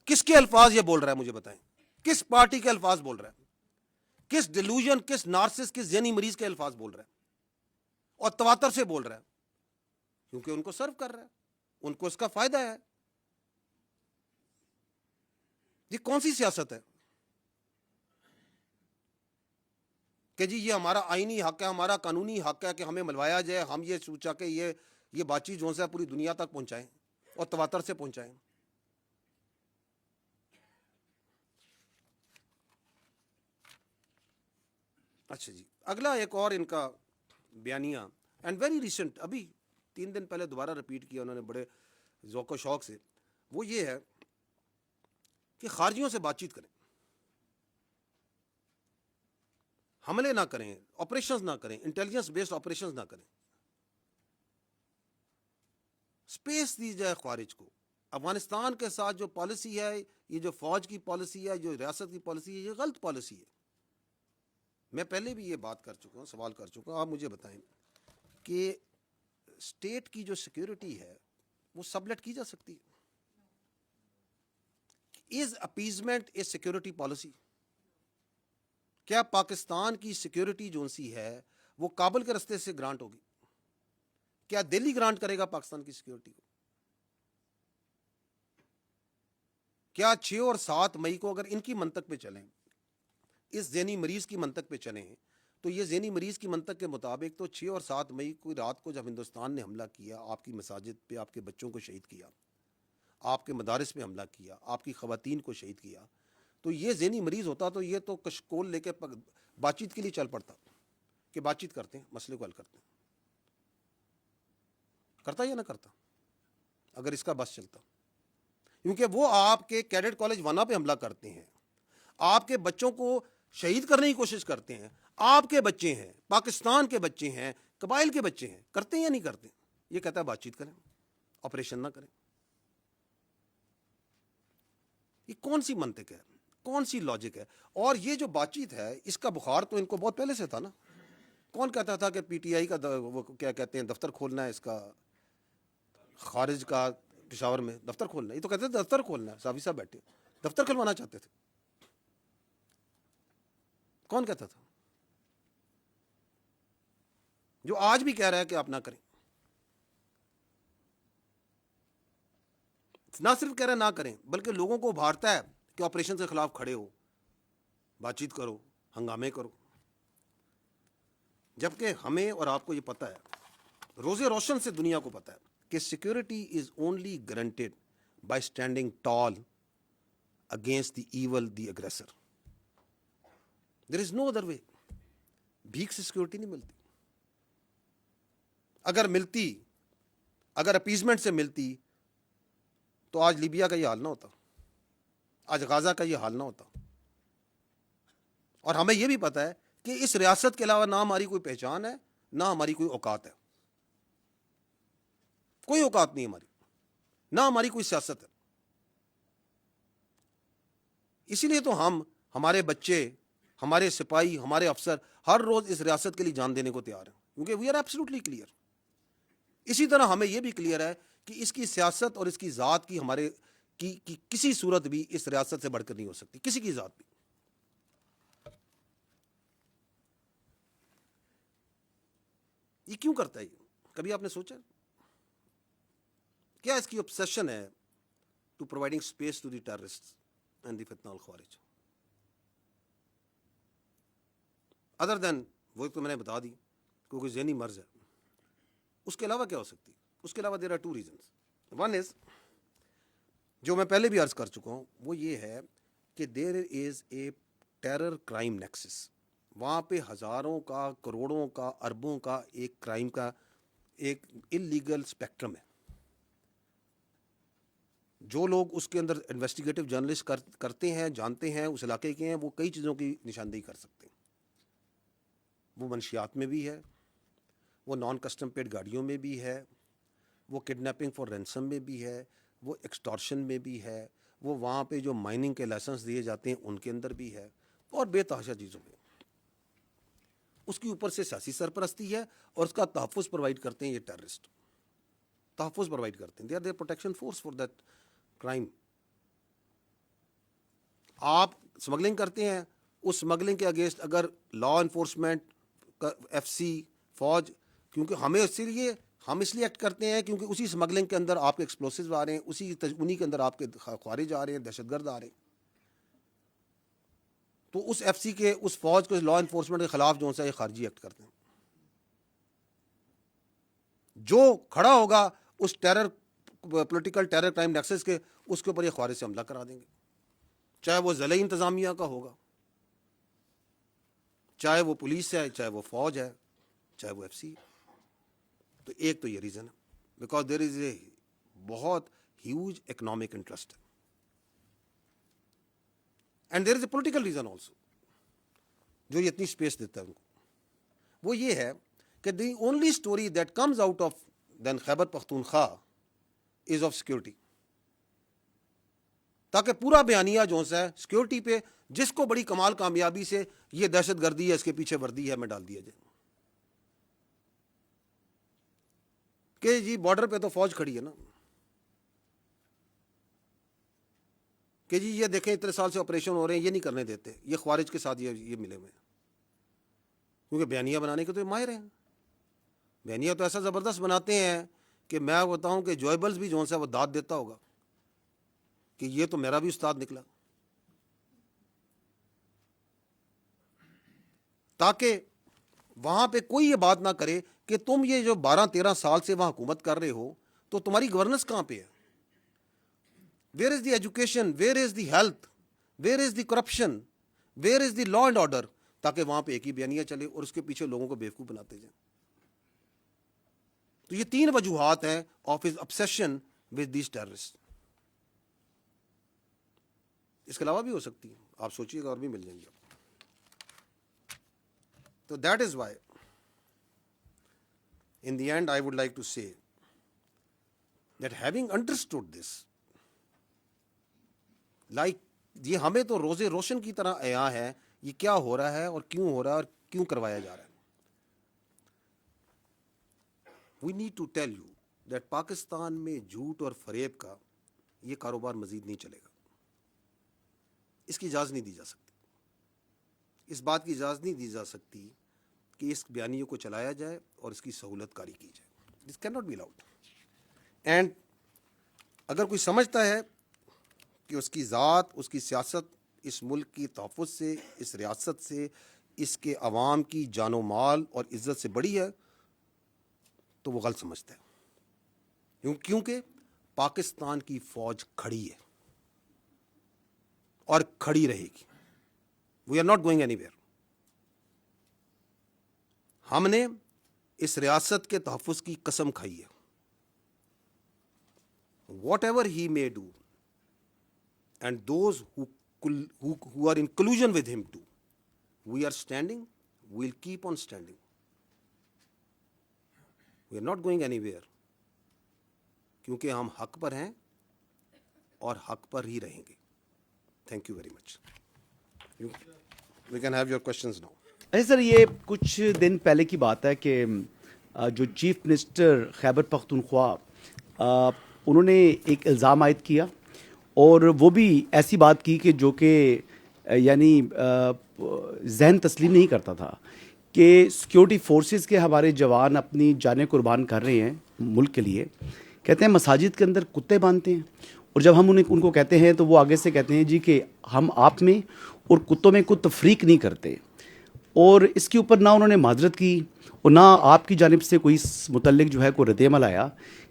کس کے الفاظ یہ بول رہا ہے مجھے بتائیں. کس پارٹی کے الفاظ بول رہا ہے, کس ڈیلوژن, کس نارسس, کس ذہنی مریض کے الفاظ بول رہا ہے, اور تواتر سے بول رہا ہے, کیونکہ ان کو سرو کر رہا ہے, ان کو اس کا فائدہ ہے. یہ کون سی سیاست ہے کہ جی یہ ہمارا آئینی حق ہے, ہمارا قانونی حق ہے کہ ہمیں ملوایا جائے, ہم یہ سوچا کہ یہ بات چیت جو ہے پوری دنیا تک پہنچائیں اور تواتر سے پہنچائیں. اچھا جی, اگلا ایک اور ان کا بیانیہ, اینڈ ویری ریسنٹ, ابھی 3 دن پہلے دوبارہ رپیٹ کیا انہوں نے بڑے ذوق و شوق سے. وہ یہ ہے کہ خارجیوں سے بات چیت کریں, حملے نہ کریں, آپریشنز نہ کریں, انٹیلیجنس بیسڈ آپریشنز نہ کریں, اسپیس دی جائے خارج کو, افغانستان کے ساتھ جو پالیسی ہے، یہ جو فوج کی پالیسی ہے، جو ریاست کی پالیسی ہے، یہ غلط پالیسی ہے. میں پہلے بھی یہ بات کر چکا ہوں، سوال کر چکا ہوں. آپ مجھے بتائیں کہ اسٹیٹ کی جو سیکیورٹی ہے وہ سبلیٹ کی جا سکتی ہے؟ از اپیزمنٹ اے سیکیورٹی پالیسی؟ کیا پاکستان کی سیکیورٹی جو سی ہے وہ کابل کے رستے سے گرانٹ ہوگی؟ کیا دہلی گرانٹ کرے گا پاکستان کی سیکیورٹی کو؟ کیا 6 اور 7 مئی کو اگر ان کی منطق پہ چلیں، اس ذہنی مریض کی منطق پہ چلیں، تو یہ ذہنی مریض کی منطق کے مطابق تو 6 اور 7 مئی کو رات کو جب ہندوستان نے حملہ کیا، آپ کی مساجد پہ آپ کے بچوں کو شہید کیا، آپ کے مدارس پہ حملہ کیا، آپ کی خواتین کو شہید کیا، تو یہ ذہنی مریض ہوتا تو یہ تو کشکول لے کے بات چیت کے لیے چل پڑتا کہ بات چیت کرتے ہیں، مسئلے کو حل کرتے ہیں. کرتا یا نہ کرتا اگر اس کا بس چلتا؟ کیونکہ وہ آپ کے کیڈٹ کالج وانا پہ حملہ کرتے ہیں، آپ کے بچوں کو شہید کرنے کی کوشش کرتے ہیں، آپ کے بچے ہیں، پاکستان کے بچے ہیں، قبائل کے بچے ہیں، کرتے ہیں یا نہیں کرتے؟ یہ کہتا ہے بات چیت کریں، آپریشن نہ کریں. یہ کون سی منطق ہے، کون سی لاجک ہے؟ اور یہ جو بات چیت ہے اس کا بخار تو ان کو بہت پہلے سے تھا نا. کون کہتا تھا کہ پی ٹی آئی کا وہ کیا کہتے ہیں دفتر کھولنا ہے، اس کا خارج کا پشاور میں دفتر کھولنا ہے؟ یہ تو کہتے تھے دفتر کھولنا ہے. صافی صاحب بیٹھے دفتر کھلوانا چاہتے تھے. کون کہتا تھا؟ جو آج بھی کہہ رہا ہے کہ آپ نہ کریں. نہ صرف کہہ رہا ہے نہ کریں، بلکہ لوگوں کو ابھارتا ہے کہ آپریشن کے خلاف کھڑے ہو، بات چیت کرو، ہنگامے کرو. جبکہ ہمیں اور آپ کو یہ پتہ ہے، روزے روشن سے دنیا کو پتہ ہے کہ security is only guaranteed by standing tall against the evil the aggressor. There is no other way. بھیک سے سیکورٹی نہیں ملتی. اگر ملتی، اگر اپیزمنٹ سے ملتی تو آج لیبیا کا یہ حال نہ ہوتا، آج غازہ کا یہ حال نہ ہوتا. اور ہمیں یہ بھی پتہ ہے کہ اس ریاست کے علاوہ نہ ہماری کوئی پہچان ہے، نہ ہماری کوئی اوقات ہے. کوئی اوقات نہیں ہماری، نہ ہماری کوئی سیاست ہے. اسی لیے تو ہمارے بچے، ہمارے سپاہی، ہمارے افسر ہر روز اس ریاست کے لیے جان دینے کو تیار ہیں، کیونکہ وی آر ایبسلیوٹلی کلیئر. اسی طرح ہمیں یہ بھی کلیئر ہے کہ اس کی سیاست اور اس کی ذات کی ہمارے کی کسی صورت بھی اس ریاست سے بڑھ کر نہیں ہو سکتی، کسی کی ذات بھی. یہ کیوں کرتا ہے؟ یہ کبھی آپ نے سوچا؟ کیا اس کی obsession ہے to providing space to the terrorist and the Fitna al-Khawarij? Other دین وہ تو میں نے بتا دی کہ کوئی ذہنی مرض ہے. اس کے علاوہ کیا ہو سکتی؟ اس کے علاوہ there are 2 reasons. One is جو میں پہلے بھی عرض کر چکا ہوں، وہ یہ ہے کہ دیر is a terror crime nexus. وہاں پہ ہزاروں کا، کروڑوں کا، اربوں کا ایک کرائم کا ایک انلیگل اسپیکٹرم ہے. جو لوگ اس کے اندر انویسٹیگیٹو جرنلسٹ کرتے ہیں، جانتے ہیں، اس علاقے کے ہیں، وہ کئی چیزوں کی نشاندہی کر سکتے ہیں. وہ منشیات میں بھی ہے، وہ نان کسٹم پیڈ گاڑیوں میں بھی ہے، وہ کڈنیپنگ فار رینسم میں بھی ہے، وہ ایکسٹارشن میں بھی ہے، وہ وہاں پہ جو مائننگ کے لائسنس دیے جاتے ہیں ان کے اندر بھی ہے، اور بے تحاشا چیزوں میں. اس کے اوپر سے سیاسی سرپرستی ہے اور اس کا تحفظ پرووائڈ کرتے ہیں یہ ٹیررسٹ. تحفظ پرووائڈ کرتے ہیں. They are their protection force for that crime. آپ اسمگلنگ کرتے ہیں، اس اسمگلنگ کے اگینسٹ اگر لا انفورسمنٹ، ایف سی، فوج، کیونکہ ہمیں ہم اس لیے ایکٹ کرتے ہیں کیونکہ اسی اسمگلنگ کے اندر آپ کے ایکسپلوسیوز آ رہے ہیں، انہی کے اندر آپ کے خوارج آ رہے ہیں، دہشت گرد آ رہے ہیں. تو اس ایف سی کے، اس فوج کو، لا انفورسمنٹ کے خلاف جو ہے یہ خارجی ایکٹ کرتے ہیں. جو کھڑا ہوگا اس پولیٹیکل ٹیرر کرائم نیکسس کے، اس کے اوپر یہ خوارج سے حملہ کرا دیں گے، چاہے وہ ضلعی انتظامیہ کا ہوگا، چاہے وہ پولیس ہے، چاہے وہ فوج ہے، چاہے وہ ایف سی ہے. تو ایک تو یہ ریزن ہے، بیکاز دیر از اے بہت ہیوج اکنامک انٹرسٹ ہے. And there is a political reason also جو یہ اتنی اسپیس دیتا ہے ان کو. وہ یہ ہے کہ the only story that comes out of then Khyber Pakhtunkhwa is of security. تاکہ پورا بیانیہ جو ہے سیکیورٹی پہ جس کو بڑی کمال کامیابی سے یہ دہشت گردی ہے, اس کے پیچھے وردی ہے, میں ڈال دیا جائے کہ جی بارڈر پہ تو فوج کھڑی ہے نا, کہ جی یہ دیکھیں اتنے سال سے آپریشن ہو رہے ہیں, یہ نہیں کرنے دیتے, یہ خوارج کے ساتھ یہ ملے ہوئے ہیں, کیونکہ بیانیہ بنانے کے تو یہ ماہر ہیں. بیانیہ تو ایسا زبردست بناتے ہیں کہ میں بتاؤں کہ جوائبلز بھی جو ہے وہ داد دیتا ہوگا کہ یہ تو میرا بھی استاد نکلا, تاکہ وہاں پہ کوئی یہ بات نہ کرے کہ تم یہ جو 12-13 سال سے وہاں حکومت کر رہے ہو تو تمہاری گورننس کہاں پہ ہے, where is the education, where is the health, where is the corruption, where is the law and order, تاکہ وہاں پہ ایک ہی بیانیہ چلے اور اس کے پیچھے لوگوں کو بیوقوف بناتے جائیں. تو یہ 3 وجوہات ہیں of his obsession with these terrorists. اس کے علاوہ بھی ہو سکتی ہے, آپ سوچیے گا اور بھی مل جائیں گے. تو that is Y in the end I would like to say that having understood this, like یہ ہمیں تو روزے روشن کی طرح عیاں ہے یہ کیا ہو رہا ہے اور کیوں ہو رہا ہے اور کیوں کروایا جا رہا ہے. We need to tell you that Pakistan میں جھوٹ اور فریب کا یہ کاروبار مزید نہیں چلے گا, اس کی اجازت نہیں دی جا سکتی, اس بات کی اجازت نہیں دی جا سکتی کہ اس بیانیے کو چلایا جائے اور اس کی سہولت کاری کی جائے. This cannot be allowed. And اگر کوئی سمجھتا ہے کہ اس کی ذات, اس کی سیاست اس ملک کی تحفظ سے, اس ریاست سے, اس کے عوام کی جان و مال اور عزت سے بڑی ہے, تو وہ غلط سمجھتا ہے. کیونکہ پاکستان کی فوج کھڑی ہے اور کھڑی رہے گی. We are not going anywhere. ہم نے اس ریاست کے تحفظ کی قسم کھائی ہے. What ever he may do and those who are in collusion with him too, we are standing, we'll keep on standing. We are not going anywhere, کیونکہ ہم حق پر ہیں اور حق پر ہی رہیں گے. Thank you very much. We can have your questions now. اچھا سر, یہ کچھ دن پہلے کی بات ہے کہ جو چیف منسٹر خیبر پختونخوا انہوں نے ایک الزام عائد کیا اور وہ بھی ایسی بات کی کہ جو کہ یعنی ذہن تسلیم نہیں کرتا تھا کہ سیکیورٹی فورسز کے ہمارے جوان اپنی جانیں قربان کر رہے ہیں ملک کے لیے. کہتے ہیں مساجد کے اندر کتے باندھتے ہیں, اور جب ہم ان کو کہتے ہیں تو وہ آگے سے کہتے ہیں جی کہ ہم آپ میں اور کتوں میں کوئی تفریق نہیں کرتے. اور اس کے اوپر نہ انہوں نے معذرت کی اور نہ آپ کی جانب سے کوئی متعلق جو ہے کوئی رد عمل آیا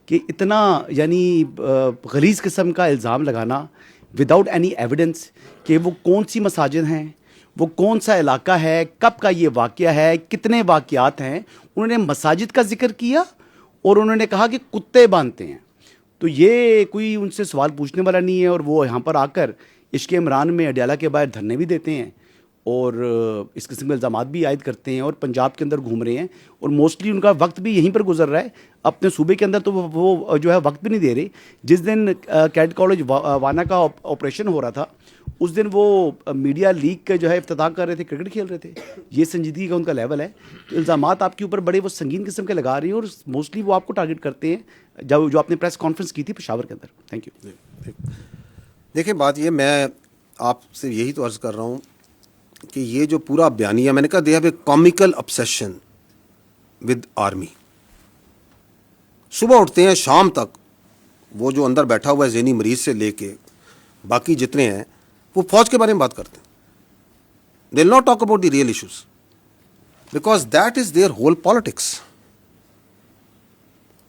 کہ اتنا یعنی غلیظ قسم کا الزام لگانا وداؤٹ اینی ایویڈنس کہ وہ کون سی مساجد ہیں, وہ کون سا علاقہ ہے, کب کا یہ واقعہ ہے, کتنے واقعات ہیں. انہوں نے مساجد کا ذکر کیا اور انہوں نے کہا کہ کتے باندھتے ہیں. تو یہ کوئی ان سے سوال پوچھنے والا نہیں ہے, اور وہ یہاں پر آ کر عشق عمران میں اڈیالہ کے باہر دھرنے بھی دیتے ہیں اور اس قسم کے الزامات بھی عائد کرتے ہیں اور پنجاب کے اندر گھوم رہے ہیں, اور موسٹلی ان کا وقت بھی یہیں پر گزر رہا ہے. اپنے صوبے کے اندر تو وہ جو ہے وقت بھی نہیں دے رہے. جس دن کیڈ کالج وانا کا آپریشن ہو رہا تھا اس دن وہ میڈیا لیگ کا جو ہے افتتاح کر رہے تھے, کرکٹ کھیل رہے تھے. یہ سنجیدگی کا ان کا لیول ہے. الزامات آپ کے اوپر بڑے وہ سنگین قسم کے لگا رہے ہیں اور موسٹلی وہ آپ کو ٹارگٹ کرتے ہیں جو آپ نے پریس کانفرنس کی تھی پشاور کے اندر. Thank you. دیکھیں بات یہ, میں آپ سے یہی تو عرض کر رہا ہوں کہ یہ جو پورا بیانیہ, میں نے کہا they have a comical obsession with army. صبح اٹھتے ہیں شام تک وہ جو اندر بیٹھا ہوا ہے ذہنی مریض سے لے کے باقی جتنے ہیں وہ فوج کے بارے میں بات کرتے ہیں. They will not talk about the real issues because that is their whole politics.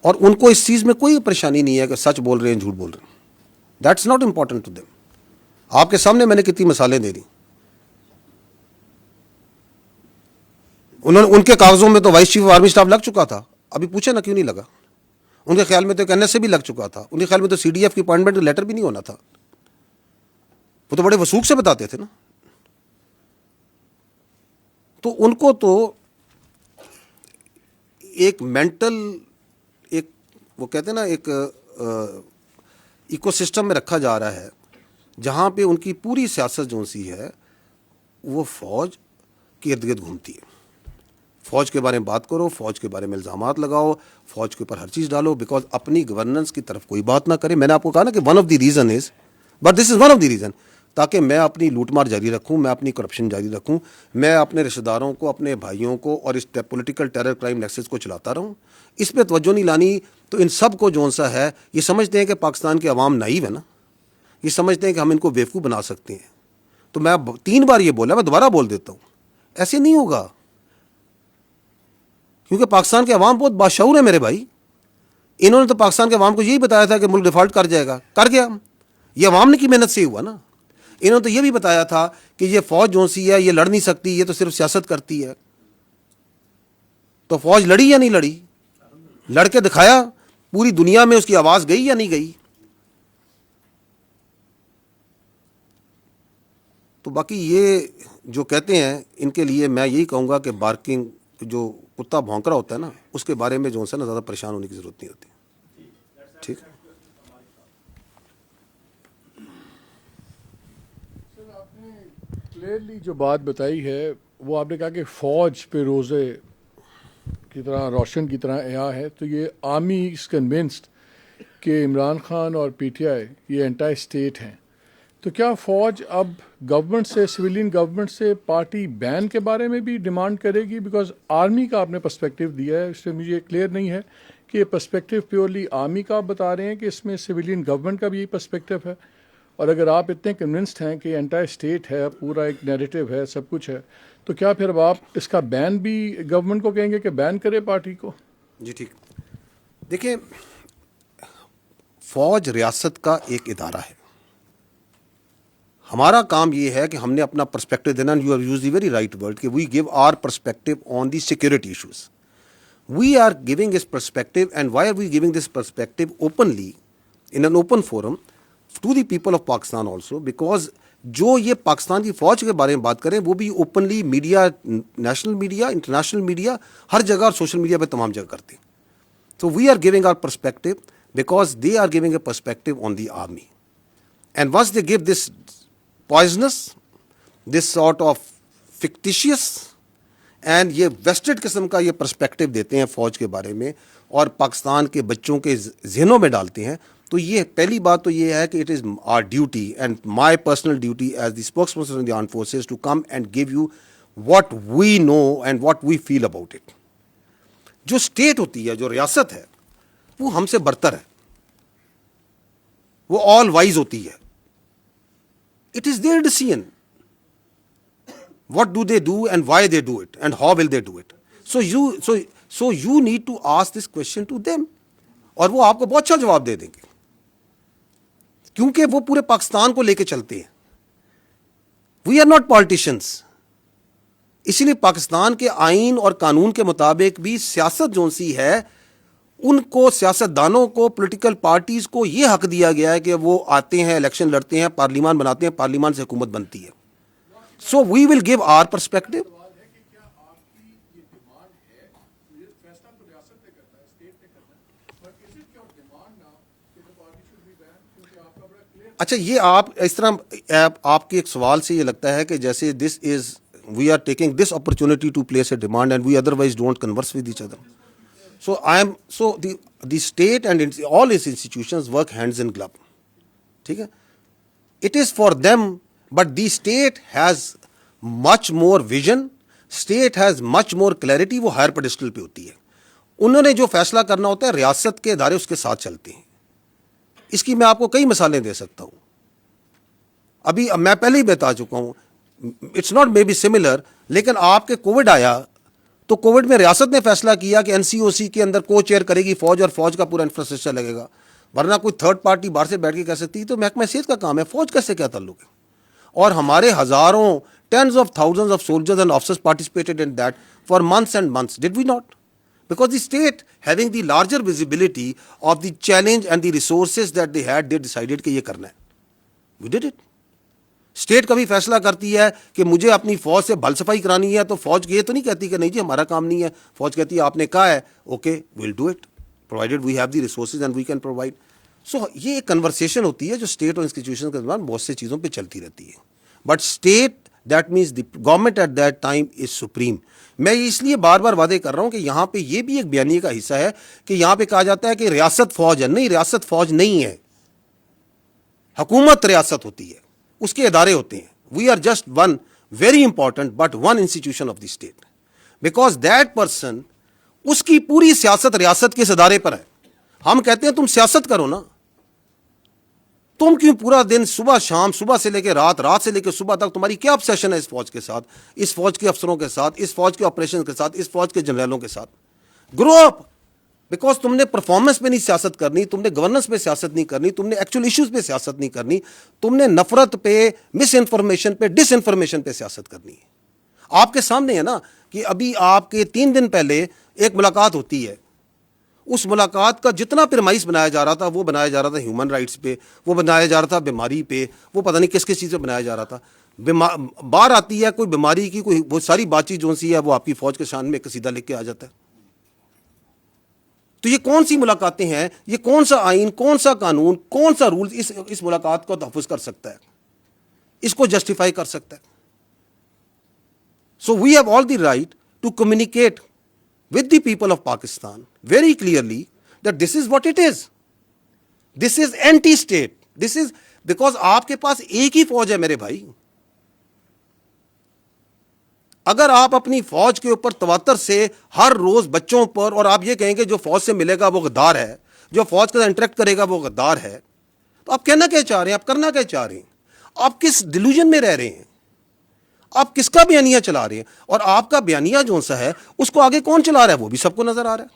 اور ان کو اس چیز میں کوئی پریشانی نہیں ہے کہ سچ بول رہے ہیں جھوٹ بول رہے ہیں. That's not important to them. آپ کے سامنے میں نے کتنی مثالیں دے دی. ان کے کاغذوں میں تو vice chief of army staff لگ چکا تھا, ابھی پوچھے نا کیوں نہیں لگا. ان کے خیال میں تو این ایس سے بھی لگ چکا تھا, ان کے خیال میں تو سی ڈی ایف کی اپائنٹمنٹ لیٹر بھی نہیں ہونا تھا. وہ تو بڑے وثوق سے بتاتے تھے نا. تو ان کو تو ایک مینٹل ایک وہ کہتے ہیں نا ایک ایکو سسٹم میں رکھا جا رہا ہے جہاں پہ ان کی پوری سیاست جو سی ہے وہ فوج کے ارد گرد گھومتی ہے. فوج کے بارے میں بات کرو, فوج کے بارے میں الزامات لگاؤ, فوج کے اوپر ہر چیز ڈالو, بیکاز اپنی گورننس کی طرف کوئی بات نہ کرے. میں نے آپ کو کہا نا کہ one of the reason is, but this is one of the reason, تاکہ میں اپنی لوٹ مار جاری رکھوں, میں اپنی کرپشن جاری رکھوں, میں اپنے رشتہ داروں کو, اپنے بھائیوں کو اور اس پولیٹیکل ٹیرر کرائم نیکسس کو چلاتا رہوں. اس پہ توجہ نہیں لانی. تو ان سب کو جو سا ہے, یہ سمجھتے ہیں کہ پاکستان کے عوام نائیو ہے نا, یہ سمجھتے ہیں کہ ہم ان کو بیوقوف بنا سکتے ہیں. تو میں 3 بار یہ بولا, میں دوبارہ بول دیتا ہوں, ایسے نہیں ہوگا, کیونکہ پاکستان کے عوام بہت باشعور ہے میرے بھائی. انہوں نے تو پاکستان کے عوام کو یہی بتایا تھا کہ ملک ڈیفالٹ کر جائے گا, کر گیا. یہ عوام نے کی محنت سے ہی ہوا نا. انہوں نے تو یہ بھی بتایا تھا کہ یہ فوج جو سی ہے یہ لڑ نہیں سکتی, یہ تو صرف سیاست کرتی ہے. تو فوج لڑی یا نہیں لڑی؟ لڑ کے دکھایا. پوری دنیا میں اس کی آواز گئی یا نہیں گئی؟ تو باقی یہ جو کہتے ہیں ان کے لیے میں یہی کہوں گا کہ بارکنگ, جو کتا بھونک رہا ہوتا ہے نا, اس کے بارے میں جو ہے نا زیادہ پریشان ہونے کی ضرورت نہیں ہوتی. ٹھیک ہے. کلیئرلی جو بات بتائی ہے وہ آپ نے کہا کہ فوج پہ روزے کی طرح روشن کی طرح عیاں ہے. تو یہ آرمی از کنونسڈ کہ عمران خان اور پی ٹی آئی یہ انٹائی اسٹیٹ ہیں. تو کیا فوج اب گورنمنٹ سے, سویلین گورنمنٹ سے پارٹی بین کے بارے میں بھی ڈیمانڈ کرے گی؟ بیکاز آرمی کا آپ نے پرسپیکٹو دیا ہے, اس سے مجھے کلیئر نہیں ہے کہ یہ پرسپیکٹو پیورلی آرمی کا آپ بتا رہے ہیں کہ اس میں سویلین گورنمنٹ کا بھی یہی پرسپیکٹو ہے. اور اگر آپ اتنے کنونسڈ ہیں کہ انٹائر اسٹیٹ ہے, پورا ایک نیریٹو ہے, سب کچھ ہے, تو کیا پھر اب آپ اس کا بین بھی گورنمنٹ کو کہیں گے کہ بین کرے پارٹی کو؟ جی ٹھیک. دیکھیں, فوج ریاست کا ایک ادارہ ہے. ہمارا کام یہ ہے کہ ہم نے اپنا پرسپیکٹو دینا. You have use the very right word کہ we give our perspective on the security issues. We are giving this perspective, and why are we giving this perspective openly in an open forum to the people of Pakistan also, because جو یہ پاکستان کی فوج کے بارے میں بات کریں وہ بھی openly media, national media, international media, ہر جگہ اور سوشل میڈیا پہ تمام جگہ کرتے ہیں. تو we are giving our perspective because they are giving a perspective on the army. And once they gave this poisonous, this sort of fictitious, and یہ ویسٹڈ قسم کا یہ پرسپیکٹو دیتے ہیں فوج کے بارے میں اور پاکستان کے بچوں کے ذہنوں میں ڈالتے ہیں. تو یہ پہلی بات تو یہ ہے کہ it is our duty and my personal duty as the spokesperson of the armed forces to come and give you what we know and what we feel about it. جو اسٹیٹ ہوتی ہے, جو ریاست ہے, وہ ہم سے برتر ہے, وہ آل وائز ہوتی ہے. It is their decision. What do they do and why they do it and how will they do it? So you need to ask this question to them. اور وہ آپ کو بہت اچھا جواب دے دیں گے, کیونکہ وہ پورے پاکستان کو لے کے چلتے ہیں. We are not politicians. اسی لیے پاکستان کے آئین اور قانون کے مطابق بھی سیاست جو سی ہے, ان کو, سیاست دانوں کو, پولیٹیکل پارٹیز کو یہ حق دیا گیا ہے کہ وہ آتے ہیں, الیکشن لڑتے ہیں, پارلیمان بناتے ہیں, پارلیمان سے حکومت بنتی ہے. So we will give our perspective. اچھا, یہ آپ اس طرح آپ کے ایک سوال سے یہ لگتا ہے کہ جیسے this is we are taking this opportunity to place a demand and we otherwise don't converse with each other. So the state and all its institutions work hands in glove. ٹھیک ہے. It is for them, but the state has much more vision, state has much more clarity. وہ higher pedestal پہ ہوتی ہے. انہوں نے جو فیصلہ کرنا ہوتا ہے, ریاست کے ادارے اس کے ساتھ چلتے ہیں. اس کی میں آپ کو کئی مثالیں دے سکتا ہوں. ابھی میں پہلے ہی بتا چکا ہوں, it's not maybe similar, لیکن آپ کے کووڈ آیا تو کووڈ میں ریاست نے فیصلہ کیا کہ این سی او سی کے اندر کو چیئر کرے گی فوج, اور فوج کا پورا انفراسٹرکچر لگے گا. ورنہ کوئی تھرڈ پارٹی باہر سے بیٹھ کے کہہ سکتی, تو محکمہ صحت کا کام ہے, فوج کا سے کیا تعلق ہے. اور ہمارے ہزاروں, tens of thousands of soldiers and officers participated in that for months and months. Did we not? Because the state having the larger visibility of the challenge and the resources that they had, they decided کہ یہ کرنا ہے. وی did it. State کبھی فیصلہ کرتی ہے کہ مجھے اپنی فوج سے بھل صفائی کرانی ہے, تو فوج یہ تو نہیں کہتی کہ نہیں جی ہمارا کام نہیں ہے. فوج کہتی ہے آپ نے کہا ہے, okay we'll do it provided we have the resources and we can provide. So یہ ایک کنورسیشن ہوتی ہے جو اسٹیٹ اور انسٹیٹیوشن کے درمیان بہت سے چیزوں پہ چلتی رہتی ہے. But state that means the government at that time is supreme. میں اس لیے بار بار وعدے کر رہا ہوں کہ یہاں پہ یہ بھی ایک بیانیے کا حصہ ہے کہ یہاں پہ کہا جاتا ہے کہ ریاست فوج ہے. نہیں, ریاست فوج نہیں ہے, حکومت ریاست ہوتی ہے, اس کے ادارے ہوتے ہیں. We are just one very important but one institution of the state, because that person, اس کی پوری سیاست ریاست کے اس ادارے پر ہے. ہم کہتے ہیں تم سیاست کرو نا, تم کیوں پورا دن صبح شام, صبح سے لے کے رات, رات سے لے کے صبح تک تمہاری کیا obsession ہے اس فوج کے ساتھ, اس فوج کے افسروں کے ساتھ, اس فوج کے آپریشن کے ساتھ, اس فوج کے جنرلوں کے ساتھ. گرو اپ, بیکاز تم نے پرفارمنس پہ نہیں سیاست کرنی, تم نے گورننس پہ سیاست نہیں کرنی, تم نے ایکچوئل ایشوز پہ سیاست نہیں کرنی, تم نے نفرت پہ, مس انفارمیشن پہ, ڈس انفارمیشن پہ سیاست کرنی ہے. آپ کے سامنے ہے نا کہ ابھی آپ کے 3 دن پہلے ایک ملاقات ہوتی ہے. اس ملاقات کا جتنا پرمائز بنایا جا رہا تھا وہ بنایا جا رہا تھا ہیومن رائٹس پہ, وہ بنایا جا رہا تھا بیماری پہ, وہ پتہ نہیں کس کس چیز پہ بنایا جا رہا تھا. بار آتی ہے کوئی بیماری کی, کوئی وہ ساری بات چیت جو سی ہے وہ آپ کی فوج کے شان میں قصیدہ لکھ کے آ جاتا ہے. تو یہ کون سی ملاقاتیں ہیں, یہ کون سا آئین, کون سا قانون, کون سا رول اس ملاقات کو تحفظ کر سکتا ہے, اس کو جسٹیفائی کر سکتا ہے. So we have all the right to communicate with the people of Pakistan very clearly that this is what it is. This is anti-state. This is because آپ کے پاس ایک ہی فوج ہے میرے بھائی. اگر آپ اپنی فوج کے اوپر تواتر سے ہر روز بچوں پر, اور آپ یہ کہیں گے جو فوج سے ملے گا وہ غدار ہے, جو فوج کے ساتھ انٹریکٹ کرے گا وہ غدار ہے, تو آپ کہنا کیا چاہ رہے ہیں, آپ کرنا کیا چاہ رہے ہیں, آپ کس ڈیلوژن میں رہ رہے ہیں, آپ کس کا بیانیہ چلا رہے ہیں, اور آپ کا بیانیہ جو سا ہے اس کو آگے کون چلا رہا ہے وہ بھی سب کو نظر آ رہا ہے.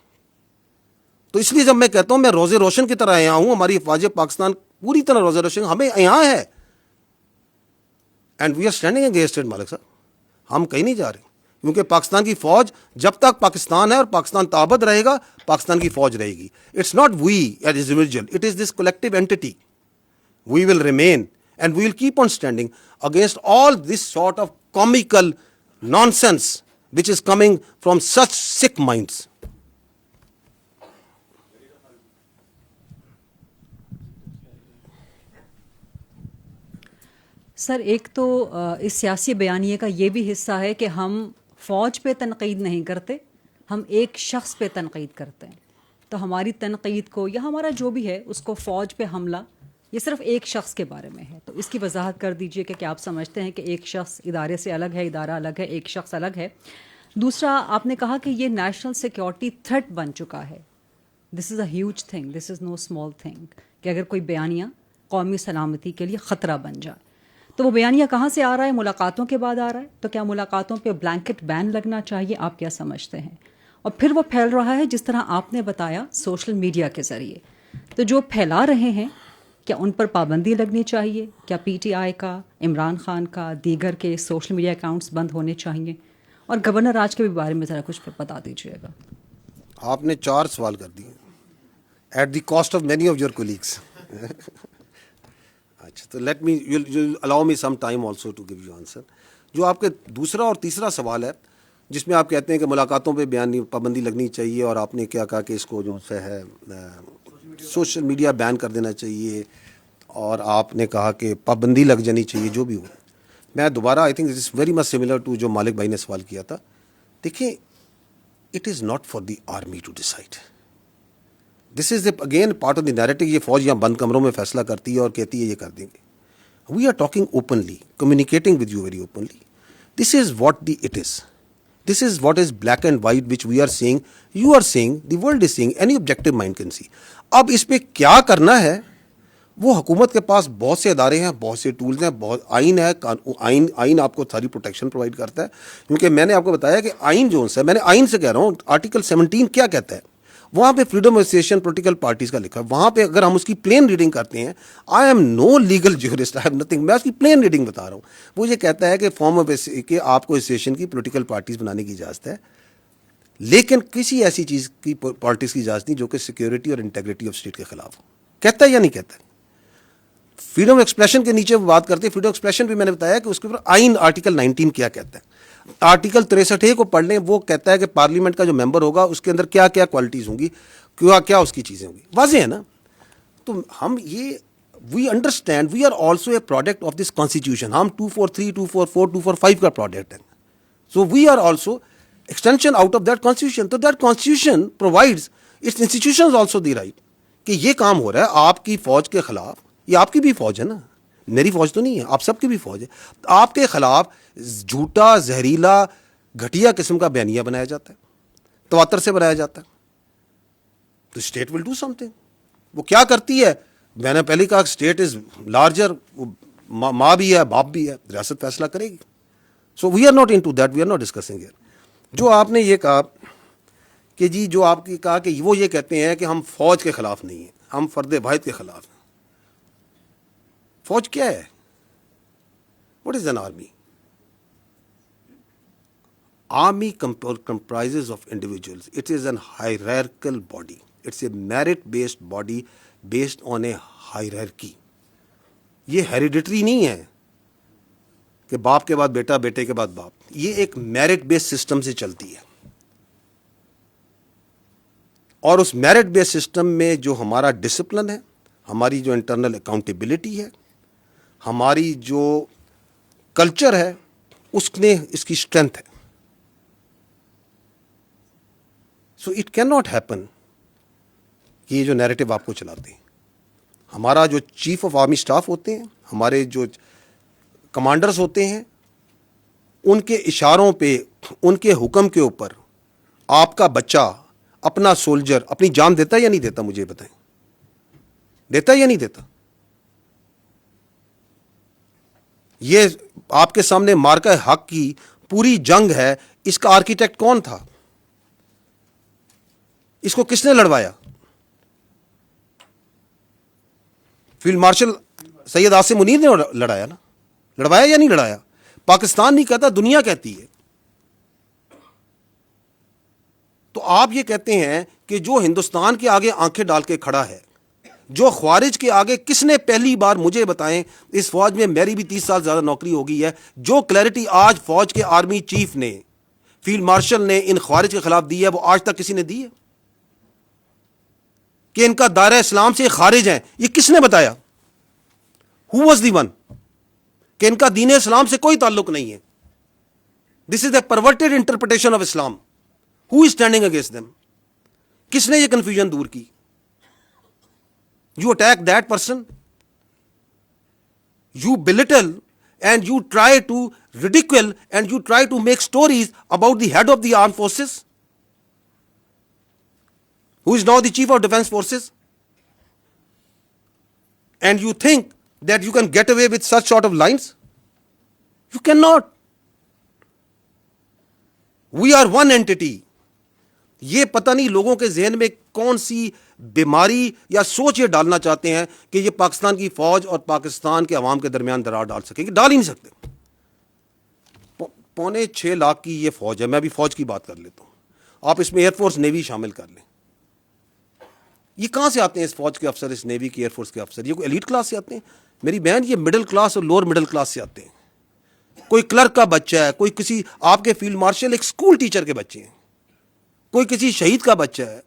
تو اس لیے جب میں کہتا ہوں میں روزے روشن کی طرح یہاں ہوں, ہماری افواج پاکستان پوری طرح روزے روشن ہمیں یہاں ہے, and we are standing against it. مالک صاحب, ہم کہیں نہیں جا رہے, کیونکہ پاکستان کی فوج جب تک پاکستان ہے اور پاکستان تابد رہے گا, پاکستان کی فوج رہے گی. It's not we as individual, it is this collective entity. We will remain and we will keep on standing against all this sort of comical nonsense which is coming from such sick minds. Sir, ایک تو اس سیاسی بیانیے کا یہ بھی حصہ ہے کہ ہم فوج پہ تنقید نہیں کرتے, ہم ایک شخص پہ تنقید کرتے ہیں. تو ہماری تنقید کو یا ہمارا جو بھی ہے اس کو فوج پہ حملہ, یہ صرف ایک شخص کے بارے میں ہے. تو اس کی وضاحت کر دیجئے کہ کیا آپ سمجھتے ہیں کہ ایک شخص ادارے سے الگ ہے, ادارہ الگ ہے, ایک شخص الگ ہے. دوسرا, آپ نے کہا کہ یہ نیشنل سیکیورٹی تھریٹ بن چکا ہے. This is a huge thing, this is no small thing, کہ اگر کوئی بیانیہ قومی سلامتی کے لیے خطرہ بن جائے. تو وہ بیانیہ کہاں سے آ رہا ہے؟ ملاقاتوں کے بعد آ رہا ہے. تو کیا ملاقاتوں پہ بلینکٹ بین لگنا چاہیے؟ آپ کیا سمجھتے ہیں؟ اور پھر وہ پھیل رہا ہے جس طرح آپ نے بتایا سوشل میڈیا کے ذریعے. تو جو پھیلا رہے ہیں کیا ان پر پابندی لگنی چاہیے؟ کیا پی ٹی آئی کا, عمران خان کا, دیگر کے سوشل میڈیا اکاؤنٹس بند ہونے چاہیے؟ اور گورنر راج کے بھی بارے میں ذرا کچھ بتا دیجیے گا. آپ نے 4 سوال کر دیے at the cost of many of your colleagues. اچھا, تو let me allow me some time also to give you answer. جو آپ کے دوسرا اور تیسرا سوال ہے جس میں آپ کہتے ہیں کہ ملاقاتوں پہ پابندی لگنی چاہیے, اور آپ نے کیا کہا کہ اس کو جو ہے سوشل میڈیا بین کر دینا چاہیے, اور آپ نے کہا کہ پابندی لگ جانی چاہیے, جو بھی ہو. میں دوبارہ I think it is very much similar to جو مالک بھائی نے سوال کیا تھا. دیکھیں, it is not for the army to decide. This is again part of the narrative. یہ فوج یہاں بند کمروں میں فیصلہ کرتی ہے اور کہتی ہے یہ کر دیں گے. We are talking openly, communicating with you very openly. This is what the it is. This is what is black and white which we are seeing, you are seeing, the world is seeing, any objective mind can see. اب اس پہ کیا کرنا ہے, وہ حکومت کے پاس بہت سے ادارے ہیں, بہت سے ٹولز ہیں, بہت آئین ہے. آئین آپ کو ساری پروٹیکشن پرووائڈ کرتا ہے, کیونکہ میں نے آپ کو بتایا کہ آئین جو ہے, میں نے آئین سے کہہ رہا ہوں, آرٹیکل 17 کیا کہتا ہے, وہاں پہ freedom of association political parties کا لکھا ہے. وہاں پہ اگر ہم اس کی پلین ریڈنگ کرتے ہیں, I am no legal jurist, I am nothing, میں اس کی پلین ریڈنگ بتا رہا ہوں. وہ یہ کہتا ہے کہ فارم آف کہ آپ کو ایسوسیشن کی پولیٹیکل پارٹیز بنانے کی اجازت ہے, لیکن کسی ایسی چیز کی پالیٹکس کی اجازت نہیں جو کہ سیکیورٹی اور انٹیگریٹی آف اسٹیٹ کے خلاف ہو. کہتا ہے یا نہیں کہتا ہے؟ فریڈم ایکسپریشن کے نیچے وہ بات کرتے ہیں. فریڈم ایکسپریشن بھی میں نے بتایا کہ اس کے اوپر آئین آرٹیکل 19 کیا کہتا ہے. آرٹیکل 63 کو پڑھ لیں, وہ کہتا ہے کہ پارلیمنٹ کا جو ممبر ہوگا اس کے اندر کیا کیا کوالٹیز ہوں گی, کیا کیا اس کی چیزیں ہوں گی. واضح ہے نا. تو ہم یہ we understand we are also a product of this constitution. ہم 243, 244, 245 کا پروڈکٹ ہیں. So we are also extension out of that constitution. تو that constitution provides its institutions also the right کہ یہ کام ہو رہا ہے آپ کی فوج کے خلاف. یہ آپ کی بھی فوج ہے نا, میری فوج تو نہیں ہے, آپ سب کی بھی فوج ہے. آپ کے خلاف جھوٹا, زہریلا, گھٹیا قسم کا بیانیہ بنایا جاتا ہے, تواتر سے بنایا جاتا ہے. تو state will do some thing. وہ کیا کرتی ہے, میں نے پہلے کہا اسٹیٹ از لارجر, ماں بھی ہے باپ بھی ہے, ریاست فیصلہ کرے گی. So we are not into that, we are not discussing here. جو آپ نے یہ کہا کہ جی جو آپ کی کہا کہ وہ یہ کہتے ہیں کہ ہم فوج کے خلاف نہیں ہیں, ہم فرد واحد کے خلاف ہیں. فوج کیا ہے؟ What is an army? Army comprises of individuals. It is an hierarchical body. It's a merit-based body based on a hierarchy. یہ hereditary نہیں ہے کہ باپ کے بعد بیٹا, بیٹے کے بعد باپ. یہ ایک merit based system سے چلتی ہے. اور اس merit based system میں جو ہمارا ڈسپلن ہے, ہماری جو انٹرنل اکاؤنٹیبلٹی ہے, ہماری جو کلچر ہے, اس نے اس کی اسٹرینتھ ہے. So it can not happen کہ یہ جو نیریٹو آپ کو چلاتے ہیں. ہمارا جو چیف آف آرمی اسٹاف ہوتے ہیں, ہمارے جو کمانڈرز ہوتے ہیں, ان کے اشاروں پہ, ان کے حکم کے اوپر آپ کا بچہ, اپنا سولجر اپنی جان دیتا ہے یا نہیں دیتا؟ مجھے بتائیں, دیتا ہے یا نہیں دیتا؟ یہ آپ کے سامنے مارکہ حق کی پوری جنگ ہے, اس کا آرکیٹیکٹ کون تھا؟ اس کو کس نے لڑوایا؟ فیلڈ مارشل سید عاصم منیر نے لڑایا نا. لڑوایا یا نہیں لڑایا؟ پاکستان نہیں کہتا, دنیا کہتی ہے. تو آپ یہ کہتے ہیں کہ جو ہندوستان کے آگے آنکھیں ڈال کے کھڑا ہے, جو خوارج کے آگے, کس نے پہلی بار مجھے بتائیں, اس فوج میں میری بھی 30 سال زیادہ نوکری ہو گئی ہے, جو کلیئرٹی آج فوج کے آرمی چیف نے, فیلڈ مارشل نے ان خوارج کے خلاف دی ہے, وہ آج تک کسی نے دی ہے؟ کہ ان کا دائرہ اسلام سے خارج ہیں, یہ کس نے بتایا؟ Who was the one? کہ ان کا دین اسلام سے کوئی تعلق نہیں ہے. This is a perverted interpretation of Islam. Who is standing against them? کس نے یہ کنفیوژن دور کی؟ You attack that person, you belittle and you try to ridicule and you try to make stories about the head of the armed forces, who is now the chief of defense forces, and you think that you can get away with such sort of lines? You cannot. We are one entity. یہ پتہ نہیں لوگوں کے ذہن میں کون سی بیماری یا سوچ یہ ڈالنا چاہتے ہیں کہ یہ پاکستان کی فوج اور پاکستان کے عوام کے درمیان درار ڈال سکیں گے. ڈال ہی نہیں سکتے. 5.25 لاکھ کی یہ فوج ہے. میں بھی فوج کی بات کر لیتا ہوں, آپ اس میں ایئر فورس نیوی شامل کر لیں. یہ کہاں سے آتے ہیں اس فوج کے افسر, اس نیوی کی, ایئر فورس کے افسر؟ یہ کوئی ایلیٹ کلاس سے آتے ہیں؟ میری بہن, یہ مڈل کلاس اور لوور مڈل کلاس سے آتے ہیں. کوئی کلرک کا بچہ ہے, کوئی کسی آپ کے فیلڈ مارشل ایک اسکول ٹیچر کے بچے ہیں, کوئی کسی شہید کا بچہ ہے,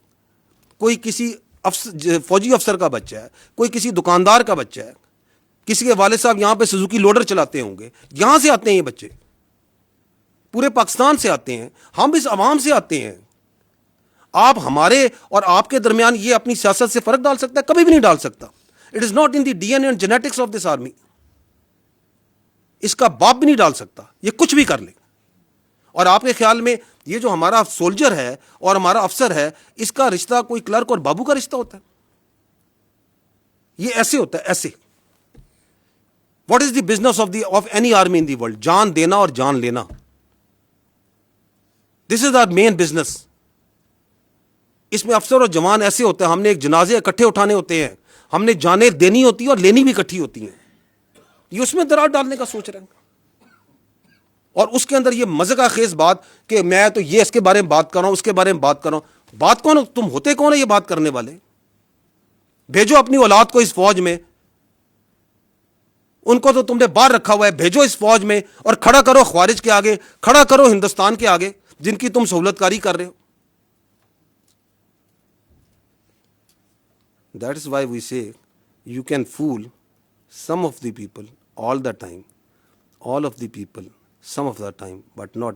کوئی کسی فوجی افسر کا بچہ ہے, کوئی کسی دکاندار کا بچہ ہے, کسی کے والد صاحب یہاں پہ سوزوکی لوڈر چلاتے ہوں گے. یہاں سے آتے ہیں یہ بچے, پورے پاکستان سے آتے ہیں, ہم اس عوام سے آتے ہیں. آپ ہمارے اور آپ کے درمیان یہ اپنی سیاست سے فرق ڈال سکتا ہے؟ کبھی بھی نہیں ڈال سکتا. It is not in the D N A and genetics of this army. اس کا باپ بھی نہیں ڈال سکتا, یہ کچھ بھی کر لے. اور آپ کے خیال میں یہ جو ہمارا سولجر ہے اور ہمارا افسر ہے, اس کا رشتہ کوئی کلرک اور بابو کا رشتہ ہوتا ہے؟ یہ ایسے ہوتا ہے, ایسے. What is the business of any army in the world? جان دینا اور جان لینا. دس از آر مین بزنس. اس میں افسر اور جوان ایسے ہوتے ہیں, ہم نے ایک جنازے اکٹھے اٹھانے ہوتے ہیں, ہم نے جانیں دینی ہوتی ہیں اور لینی بھی اکٹھی ہوتی ہیں. یہ اس میں درار ڈالنے کا سوچ رہے ہیں. اور اس کے اندر یہ مزے کا خیز بات کہ میں تو یہ اس کے بارے میں بات کر رہا ہوں, اس کے بارے میں بات کر رہا ہوں. بات کون؟ تم ہوتے کون ہے یہ بات کرنے والے؟ بھیجو اپنی اولاد کو اس فوج میں, ان کو تو تم نے باہر رکھا ہوا ہے, بھیجو اس فوج میں اور کھڑا کرو خوارج کے آگے, کھڑا کرو ہندوستان کے آگے جن کی تم سہولت کاری کر رہے ہو. That is why we say you can fool some of the people all the time, all of the people some of the time, but not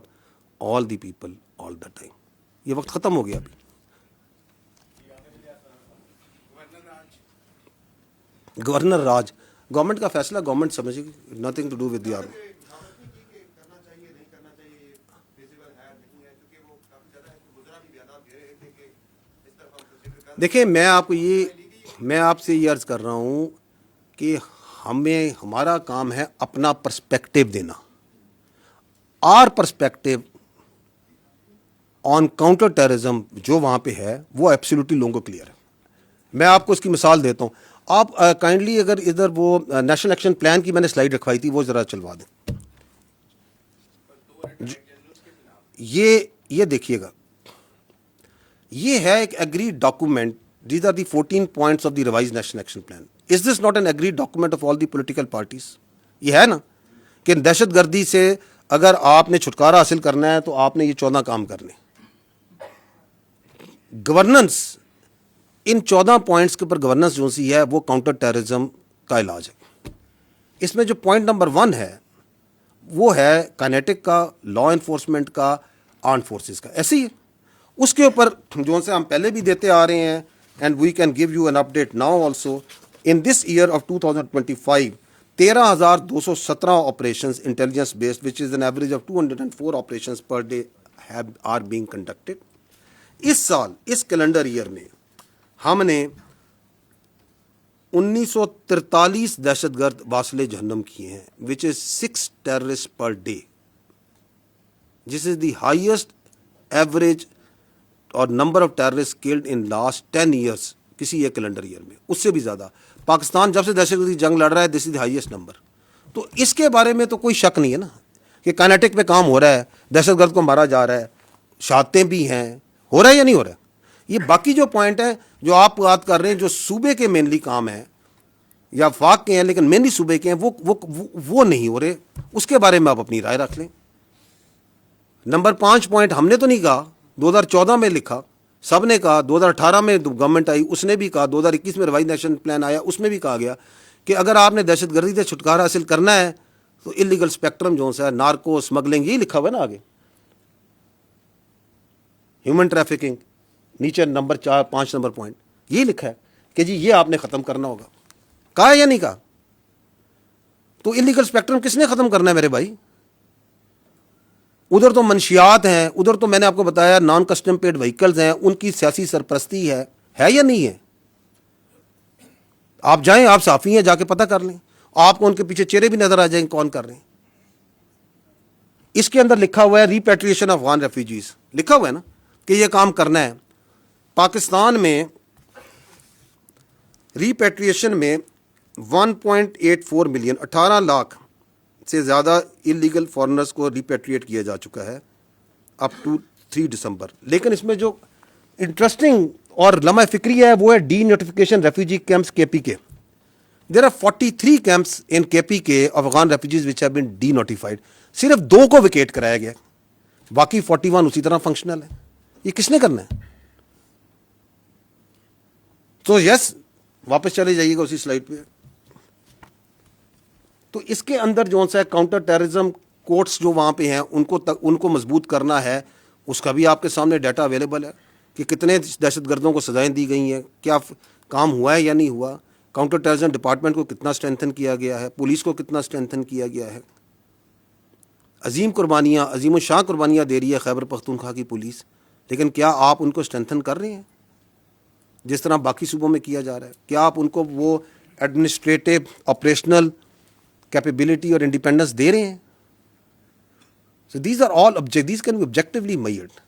all the people all the time. یہ وقت ختم ہو گیا ابھی. Governor راج, government کا فیصلہ government سمجھے گی, nothing to do with the army. دیکھیں میں آپ سے یہ عرض کر رہا ہوں کہ ہمارا کام ہے اپنا پرسپیکٹو دینا. Our perspective on counter terrorism جو وہاں پہ ہے وہ ایبسلیوٹلی لوگوں کو کلیئر ہے. میں آپ کو اس کی مثال دیتا ہوں. آپ کائنڈلی اگر ادھر وہ نیشنل ایکشن پلان کی میں نے سلائیڈ رکھوائی تھی وہ ذرا چلوا دیں. یہ دیکھیے گا, یہ ہے ایک agreed document. These are the 14 points of the revised national action plan. Is this not an agreed document of all the political parties? یہ ہے نا کہ دہشت گردی سے اگر آپ نے چھٹکارا حاصل کرنا ہے تو آپ نے یہ 14 کام کرنے. گورننس ان 14 پوائنٹس کے اوپر گورننس جو سی ہے وہ کاؤنٹر ٹیررزم کا علاج ہے. اس میں جو پوائنٹ نمبر 1 ہے وہ ہے کائنیٹک کا, لا انفورسمنٹ کا, آرمڈ فورسز کا. ایسے ہی اس کے اوپر جو سے ہم پہلے بھی دیتے آ رہے ہیں, and we can give you an update now also. In this year of 2025 13,217 operations intelligence based which is an average of 204 operations per day are being conducted. اس سال اس کیلنڈر ایئر میں ہم نے 1943 دہشت گرد واصل جہنم کیے ہیں, which is 6 terrorists per day. This is the highest average اور number of terrorist killed in last 10 years کسی ایک کیلنڈر ایئر میں. اس سے بھی زیادہ پاکستان جب سے دہشت گردی جنگ لڑ رہا ہے, this is the highest number. تو اس کے بارے میں تو کوئی شک نہیں ہے نا کہ کائنیٹک پہ کام ہو رہا ہے, دہشت گرد کو مارا جا رہا ہے, شہادتیں بھی ہیں, ہو رہا ہے یا نہیں ہو رہا ہے. یہ باقی جو پوائنٹ ہیں جو آپ بات کر رہے ہیں جو صوبے کے مینلی کام ہیں یا وفاق کے ہیں لیکن مینلی صوبے کے ہیں, وہ نہیں ہو رہے. اس کے بارے میں آپ اپنی رائے رکھ لیں. نمبر 5 پوائنٹ ہم نے تو نہیں کہا, 2014 میں لکھا, سب نے کہا. 2018 میں گورنمنٹ آئی اس نے بھی کہا, 2021 میں ریوائز نیشنل پلان آیا اس میں بھی کہا گیا کہ اگر آپ نے دہشت گردی سے چھٹکارا حاصل کرنا ہے تو انلیگل اسپیکٹرم جو ہے, نارکو اسمگلنگ, یہی لکھا ہوا ہے نا آگے, ہیومن ٹریفکنگ نیچے نمبر 4-5 نمبر پوائنٹ یہی لکھا ہے کہ جی یہ آپ نے ختم کرنا ہوگا. کہا ہے یا نہیں کہا؟ تو انلیگل اسپیکٹرم کس نے ختم کرنا ہے میرے بھائی؟ ادھر تو منشیات ہیں, ادھر تو میں نے آپ کو بتایا نان کسٹم پیڈ وہیکلز ہیں, ان کی سیاسی سرپرستی ہے یا نہیں ہے؟ آپ جائیں, آپ صحافی ہیں, جا کے پتہ کر لیں, آپ کو ان کے پیچھے چہرے بھی نظر آ جائیں کون کر رہے ہیں. اس کے اندر لکھا ہوا ہے ریپیٹریشن آف افغان ریفیوجیز, لکھا ہوا ہے نا کہ یہ کام کرنا ہے. پاکستان میں ریپیٹریشن میں 1.84 ملین 18 لاکھ سے زیادہ انلیگل فارنرز کو ریپیٹریٹ کیا جا چکا ہے اپ ٹو 3 دسمبر. لیکن اس میں جو انٹرسٹنگ اور لمحہ فکری ہے وہ ہے ڈی نوٹیفیکیشن ریفیوجی کیمپس کے پی کے. دیر آر 43 کیمپس ان کے پی کے Afghan refugees which have been D notified. صرف 2 کو ویکیٹ کرایا گیا, باقی 41 اسی طرح فنکشنل ہے. یہ کس نے کرنا ہے؟ تو یس واپس چلے جائیے گا اسی سلائڈ پہ. تو اس کے اندر جو سا کاؤنٹر ٹیررزم کورٹس جو وہاں پہ ہیں ان کو مضبوط کرنا ہے. اس کا بھی آپ کے سامنے ڈیٹا اویلیبل ہے کہ کتنے دہشت گردوں کو سزائیں دی گئی ہیں, کیا کام ہوا ہے یا نہیں ہوا, کاؤنٹر ٹیررزم ڈپارٹمنٹ کو کتنا اسٹرینتھن کیا گیا ہے, پولیس کو کتنا اسٹرینتھن کیا گیا ہے. عظیم قربانیاں, عظیم الشان قربانیاں دے رہی ہے خیبر پختونخوا کی پولیس, لیکن کیا آپ ان کو اسٹرینتھن کر رہے ہیں جس طرح باقی صوبوں میں کیا جا رہا ہے؟ کیا آپ ان کو وہ ایڈمنسٹریٹو آپریشنل کیپیبلٹی اور انڈیپینڈنس دے رہے ہیں؟ So these are all these can be objectively measured.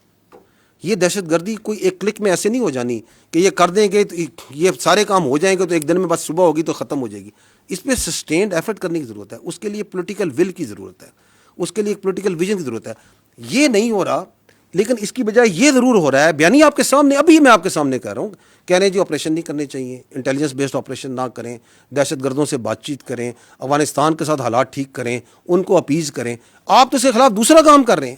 یہ دہشت گردی کوئی ایک کلک میں ایسے نہیں ہو جانی کہ یہ کر دیں گے تو یہ سارے کام ہو جائیں گے تو ایک دن میں بس صبح ہوگی تو ختم ہو جائے گی. اس پہ سسٹینڈ ایفرٹ کرنے کی ضرورت ہے, اس کے لیے پولیٹیکل ول کی ضرورت ہے, اس کے لیے ایک پولیٹیکل ویژن کی ضرورت ہے. یہ نہیں ہو رہا, لیکن اس کی بجائے یہ ضرور ہو رہا ہے. بیانی آپ کے سامنے, ابھی میں آپ کے سامنے کہہ رہا ہوں, کہہ رہے ہیں جی آپریشن نہیں کرنے چاہیے, انٹیلیجنس بیسڈ آپریشن نہ کریں, دہشت گردوں سے بات چیت کریں, افغانستان کے ساتھ حالات ٹھیک کریں, ان کو اپیز کریں. آپ تو اس کے خلاف دوسرا کام کر رہے ہیں,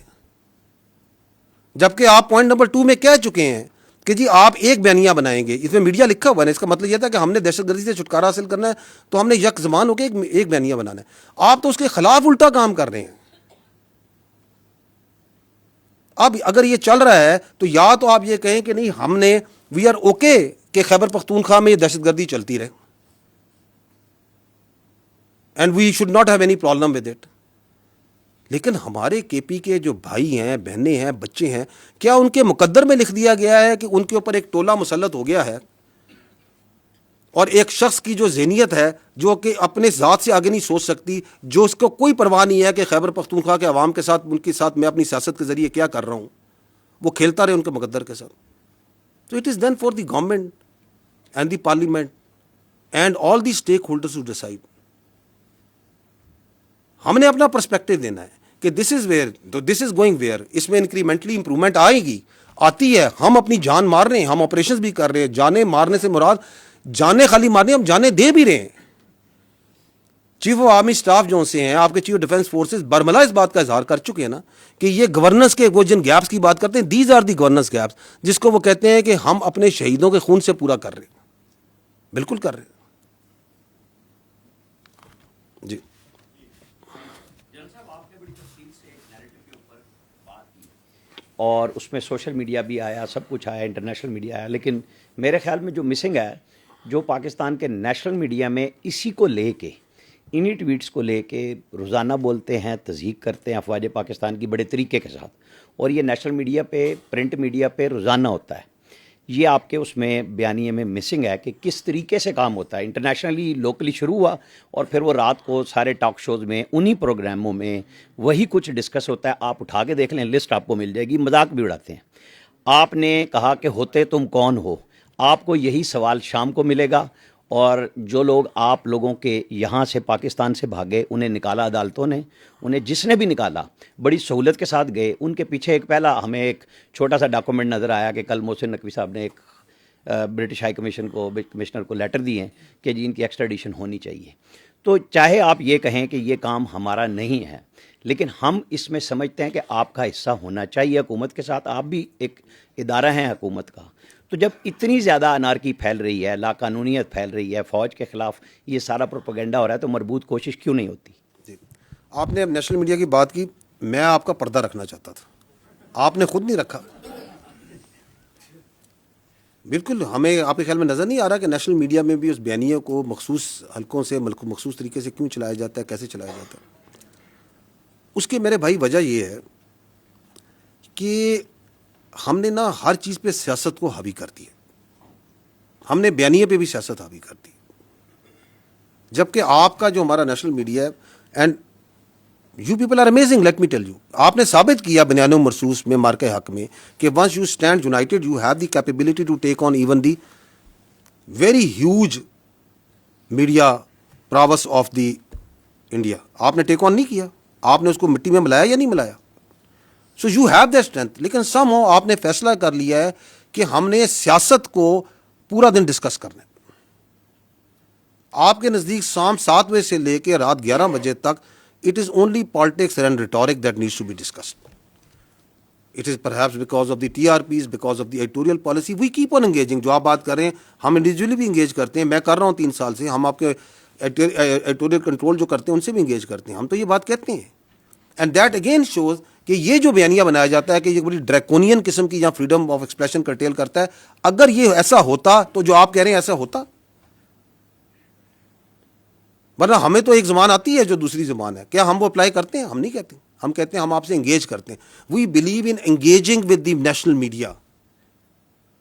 جبکہ آپ پوائنٹ نمبر 2 میں کہہ چکے ہیں کہ جی آپ ایک بیانیہ بنائیں گے, اس میں میڈیا لکھا ہوا ہے, اس کا مطلب یہ تھا کہ ہم نے دہشت گردی سے چھٹکارا حاصل کرنا ہے تو ہم نے یک زمان ہو کے ایک بیانیہ بنانا ہے. آپ تو اس کے خلاف الٹا کام کر رہے ہیں. اب اگر یہ چل رہا ہے تو یا تو آپ یہ کہیں کہ نہیں ہم نے وی آر اوکے کہ خیبر پختونخوا میں یہ دہشت گردی چلتی رہے and we should not have any problem with it. لیکن ہمارے کے پی کے جو بھائی ہیں, بہنیں ہیں, بچے ہیں, کیا ان کے مقدر میں لکھ دیا گیا ہے کہ ان کے اوپر ایک ٹولہ مسلط ہو گیا ہے اور ایک شخص کی جو ذہنیت ہے جو کہ اپنے ذات سے آگے نہیں سوچ سکتی, جو اس کو کوئی پرواہ نہیں ہے کہ خیبر پختونخوا کے عوام کے ساتھ, ان کے ساتھ میں اپنی سیاست کے ذریعے کیا کر رہا ہوں, وہ کھیلتا رہے ان کے مقدر کے ساتھ. So it is then for the government and the parliament and all the stakeholders to decide. ہم نے اپنا پرسپیکٹو دینا ہے کہ this is where, this is going where, اس میں انکریمنٹلی امپرومنٹ آئے گی, آتی ہے. ہم اپنی جان مار رہے ہیں, ہم آپریشنز بھی کر رہے ہیں. جانیں مارنے سے مراد جانیں خالی مارنے, ہم جانیں دے بھی رہے ہیں. چیف آف آرمی اسٹاف جو سے ہیں, آپ کے چیف آف ڈیفینس فورسز برملا اس بات کا اظہار کر چکے ہیں نا کہ یہ گورننس کے وہ جن گیپس کی بات کرتے ہیں, these are the governance gaps, جس کو وہ کہتے ہیں کہ ہم اپنے شہیدوں کے خون سے پورا کر رہے ہیں. بالکل کر رہے ہیں جی. اور اس میں سوشل میڈیا بھی آیا, سب کچھ آیا, انٹرنیشنل میڈیا آیا, لیکن میرے خیال میں جو مسنگ ہے, جو پاکستان کے نیشنل میڈیا میں اسی کو لے کے, انہی ٹویٹس کو لے کے روزانہ بولتے ہیں, تضحیق کرتے ہیں افواج پاکستان کی بڑے طریقے کے ساتھ, اور یہ نیشنل میڈیا پہ, پرنٹ میڈیا پہ روزانہ ہوتا ہے. یہ آپ کے اس میں بیانیے میں مسنگ ہے کہ کس طریقے سے کام ہوتا ہے. انٹرنیشنلی لوکلی شروع ہوا اور پھر وہ رات کو سارے ٹاک شوز میں, انہی پروگراموں میں وہی کچھ ڈسکس ہوتا ہے. آپ اٹھا کے دیکھ لیں, لسٹ آپ کو مل جائے گی. مذاق بھی اڑاتے ہیں. آپ نے کہا کہ ہوتے تم کون ہو, آپ کو یہی سوال شام کو ملے گا. اور جو لوگ آپ لوگوں کے یہاں سے پاکستان سے بھاگے, انہیں نکالا عدالتوں نے, انہیں جس نے بھی نکالا بڑی سہولت کے ساتھ گئے. ان کے پیچھے ایک پہلا ہمیں ایک چھوٹا سا ڈاکومنٹ نظر آیا کہ کل محسن نقوی صاحب نے ایک برٹش ہائی کمشنر کو لیٹر دیے ہیں کہ جی ان کی ایکسٹریڈیشن ہونی چاہیے. تو چاہے آپ یہ کہیں کہ یہ کام ہمارا نہیں ہے, لیکن ہم اس میں سمجھتے ہیں کہ آپ کا حصہ ہونا چاہیے حکومت کے ساتھ. آپ بھی ایک ادارہ ہیں حکومت کا. تو جب اتنی زیادہ انارکی پھیل رہی ہے, لا قانونیت پھیل رہی ہے, فوج کے خلاف یہ سارا پروپیگنڈا ہو رہا ہے, تو مربوط کوشش کیوں نہیں ہوتی؟ جی, آپ نے اب نیشنل میڈیا کی بات کی, میں آپ کا پردہ رکھنا چاہتا تھا, آپ نے خود نہیں رکھا. بالکل ہمیں آپ کے خیال میں نظر نہیں آ رہا کہ نیشنل میڈیا میں بھی اس بیانیے کو مخصوص حلقوں سے مخصوص طریقے سے کیوں چلایا جاتا ہے, کیسے چلایا جاتا ہے. اس کی میرے بھائی وجہ یہ ہے کہ ہم نے نا ہر چیز پہ سیاست کو حاوی کر دی ہے. ہم نے بیانیے پہ بھی سیاست حاوی کر دی, جبکہ آپ کا جو ہمارا نیشنل میڈیا ہے, and you people are amazing, let me tell you, آپ نے ثابت کیا بنیان و مرصوص میں, مارکہ حق میں, کہ once you stand united you have the capability to take on even the very huge media prowess of the India. آپ نے ٹیک آن نہیں کیا, آپ نے اس کو مٹی میں ملایا یا نہیں ملایا. So you have that strength. لیکن سم ہو آپ نے فیصلہ کر لیا ہے کہ ہم نے سیاست کو پورا دن ڈسکس کرنا ہے. آپ کے نزدیک شام 7 بجے سے لے کے رات 11 بجے تک it is only politics and rhetoric that needs to be discussed. It is perhaps because of the TRPs, because of the editorial policy. We keep on engaging. جو آپ بات کر رہے ہیں, ہم انڈیویجولی بھی انگیج کرتے ہیں. میں کر رہا ہوں 3 سال سے. ہم آپ کے ایڈیٹوریل کنٹرول جو کرتے ہیں ان سے بھی انگیج کرتے ہیں. ہم تو یہ بات کہتے ہیں. اینڈ دیٹ اگین شوز کہ یہ جو بیانیہ بنایا جاتا ہے کہ یہ بڑی ڈریکونین قسم کی, یا فریڈم آف ایکسپریشن کرٹیل کرتا ہے, اگر یہ ایسا ہوتا تو جو آپ کہہ رہے ہیں ایسا ہوتا. ورنہ ہمیں تو ایک زبان آتی ہے جو دوسری زبان ہے, کیا ہم وہ اپلائی کرتے ہیں؟ ہم نہیں کہتے. ہم کہتے ہیں ہم آپ سے انگیج کرتے ہیں. We believe in engaging with the national media